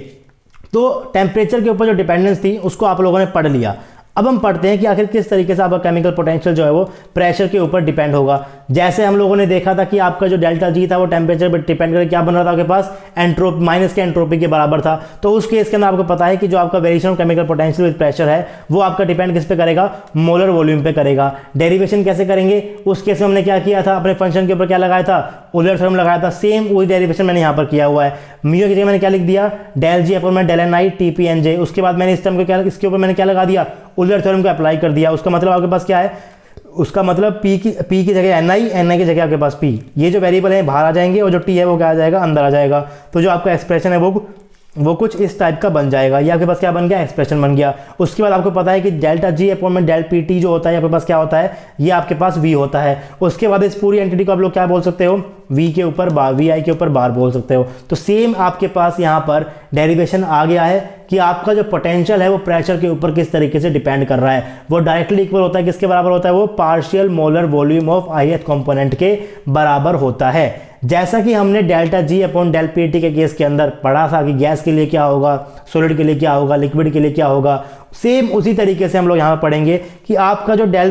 तो टेम्परेचर के ऊपर जो डिपेंडेंस थी उसको आप लोगों ने पढ़ लिया। अब हम पढ़ते हैं कि आखिर किस तरीके से आपका केमिकल पोटेंशियल जो है वो प्रेशर के ऊपर डिपेंड होगा। जैसे हम लोगों ने देखा था कि आपका जो डेल्टा जी था वो टेम्परेचर पर डिपेंड करके क्या बन रहा था, आपके पास एंट्रोपी माइनस के एंट्रोपी के बराबर था। तो उस केस के अंदर आपको पता है कि जो आपका variation of chemical potential with pressure है वो आपका डिपेंड किस पे करेगा, मोलर वॉल्यूम पे करेगा। डेरिवेशन कैसे करेंगे, उस केस में हमने क्या किया था, अपने फंक्शन के ऊपर क्या लगाया था, यूलर थ्योरम लगाया था। सेम वही डेरिवेशन मैंने यहाँ पर किया हुआ है। म्यू की जगह मैंने क्या लिख दिया, डेल जी अपॉन में del N I T P N J. उसके बाद मैंने इस टर्म को क्या, इसके ऊपर मैंने क्या लगा दिया, यूलर थ्योरम को अप्लाई कर दिया। उसका मतलब आपके पास क्या है, उसका मतलब P की जगह NI की जगह आपके पास P। ये जो वेरिएबल है बाहर आ जाएंगे और जो T है वो क्या आ जाएगा, अंदर आ जाएगा। तो जो आपका एक्सप्रेशन है वो कुछ इस टाइप का बन जाएगा। ये आपके पास क्या बन गया, एक्सप्रेशन बन गया। उसके बाद आपको पता है कि डेल्टा जी अपॉन में डेल पी टी जो होता है आपके पास क्या होता है, ये आपके पास V होता है। उसके बाद इस पूरी एंटिटी को आप लोग क्या बोल सकते हो, V के ऊपर बार, VI के ऊपर बार बोल सकते हो। तो सेम आपके पास यहाँ पर डेरिवेशन आ गया है कि आपका जो पोटेंशियल है वो प्रेशर के ऊपर किस तरीके से डिपेंड कर रहा है। वो डायरेक्टली इक्वल होता है, किसके बराबर होता है, वो partial molar volume of ith component के बराबर होता है। जैसा कि हमने delta G upon del P T के केस के अंदर पढ़ा था कि गैस के लिए क्या होगा, सॉलिड के लिए क्या होगा, लिक्विड के लिए क्या होगा, सेम उसी तरीके से हम लोग यहाँ पढ़ेंगे कि आपका जो del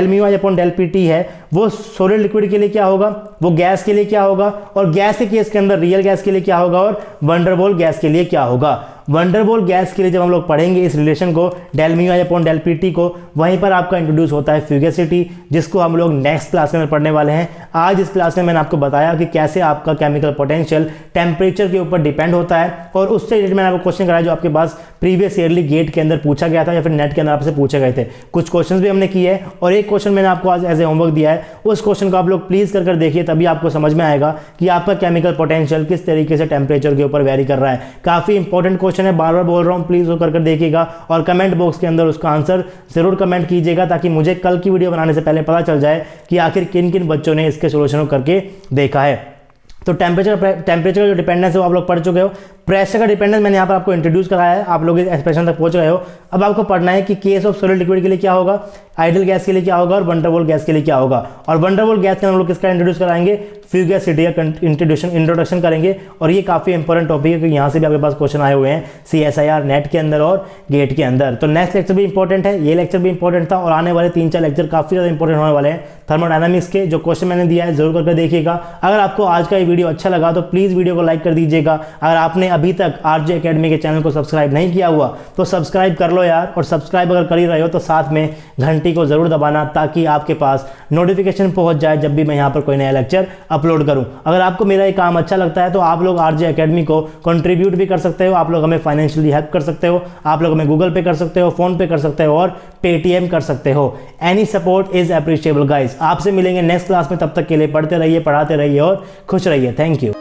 mu I upon del P T है वो सॉलिड लिक्विड के लिए क्या होगा, वो गैस के लिए क्या होगा, और गैस के केस के अंदर रियल गैस के लिए क्या होगा और वंडरवॉल गैस के लिए क्या होगा। वंडरवॉल गैस के लिए जब हम लोग पढ़ेंगे इस रिलेशन को, del mu I upon del P T को, वहीं पर आपका इंट्रोड्यूस होता है फ्यूगेसिटी, जिसको हम लोग नेक्स्ट क्लास में पढ़ने वाले हैं। आज इस क्लास में मैंने आपको बताया कि कैसे आपका केमिकल पोटेंशियल टेम्परेचर के ऊपर डिपेंड होता है, और उससे रिलेटेड मैंने आपको क्वेश्चन कराया जो आपके पास प्रीवियस ईयरली गेट के अंदर पूछा गया था या फिर नेट के अंदर आपसे पूछे गए थे। कुछ क्वेश्चंस भी हमने किए हैं और एक क्वेश्चन मैंने आपको आज एज ए होमवर्क दिया है। उस क्वेश्चन को आप लोग प्लीज कर देखिए, तभी आपको समझ में आएगा कि आपका केमिकल पोटेंशियल किस तरीके से टेम्परेचर के ऊपर वेरी कर रहा है। काफी इंपॉर्टेंट क्वेश्चन है, बार बार बोल रहा हूं, प्लीज वो कर देखिएगा और कमेंट बॉक्स के अंदर उसका आंसर जरूर कमेंट कीजिएगा, ताकि मुझे कल की वीडियो बनाने से पहले पता चल जाए कि आखिर किन किन बच्चों ने इसके सोल्यूशन करके देखा है। तो टेम्परेचर का जो डिपेंडेंस है वो आप लोग पढ़ चुके हो। प्रेशर का डिपेंडेंस मैंने यहाँ पर आपको इंट्रोड्यूस कराया है, आप लोग इस एक्सप्रेशन तक पहुंच गए हो। अब आपको पढ़ना है कि केस ऑफ सॉलिड लिक्विड के लिए क्या होगा, आइडियल गैस के लिए क्या होगा और वंडरवॉल गैस के लिए क्या होगा। और वंडरवॉल गैस के हम लोग किसका इंट्रोड्यूस कराएंगे, फ्यूगेसिटी का इंट्रोडक्शन करेंगे। और ये काफी इंपॉर्टेंट टॉपिक है क्योंकि यहाँ से भी आपके पास क्वेश्चन आए हुए हैं CSIR नेट के अंदर और गेट के अंदर। तो नेक्स्ट लेक्चर भी इंपॉर्टेंट है, ये लेक्चर भी इंपॉर्टेंट था और आने वाले 3-4 लेक्चर काफी ज्यादा इंपॉर्टेंट होने वाले हैं। थर्मोडायनामिक्स के जो क्वेश्चन मैंने दिया है, जरूर करके देखिएगा। अगर आपको आज का ये वीडियो अच्छा लगा तो प्लीज़ वीडियो को लाइक कर दीजिएगा। अगर आपने अभी तक आरजे एकेडमी के चैनल को सब्सक्राइब नहीं किया हुआ तो सब्सक्राइब कर लो यार, और सब्सक्राइब अगर कर ही रहे हो तो साथ में घंटी को ज़रूर दबाना ताकि आपके पास नोटिफिकेशन पहुंच जाए जब भी मैं यहाँ पर कोई नया लेक्चर अपलोड करूँ। अगर आपको मेरा ये काम अच्छा लगता है तो आप लोग आरजे एकेडमी को कंट्रीब्यूट भी कर सकते हो, आप लोग हमें फाइनेंशियली हेल्प कर सकते हो, आप लोग हमें गूगल पे कर सकते हो, फ़ोन पे कर सकते हो और पेटीएम कर सकते हो। Any support is appreciable guys. आपसे मिलेंगे नेक्स्ट क्लास में, तब तक के लिए पढ़ते रहिए, पढ़ाते रहिए और खुश रहिए। Thank you.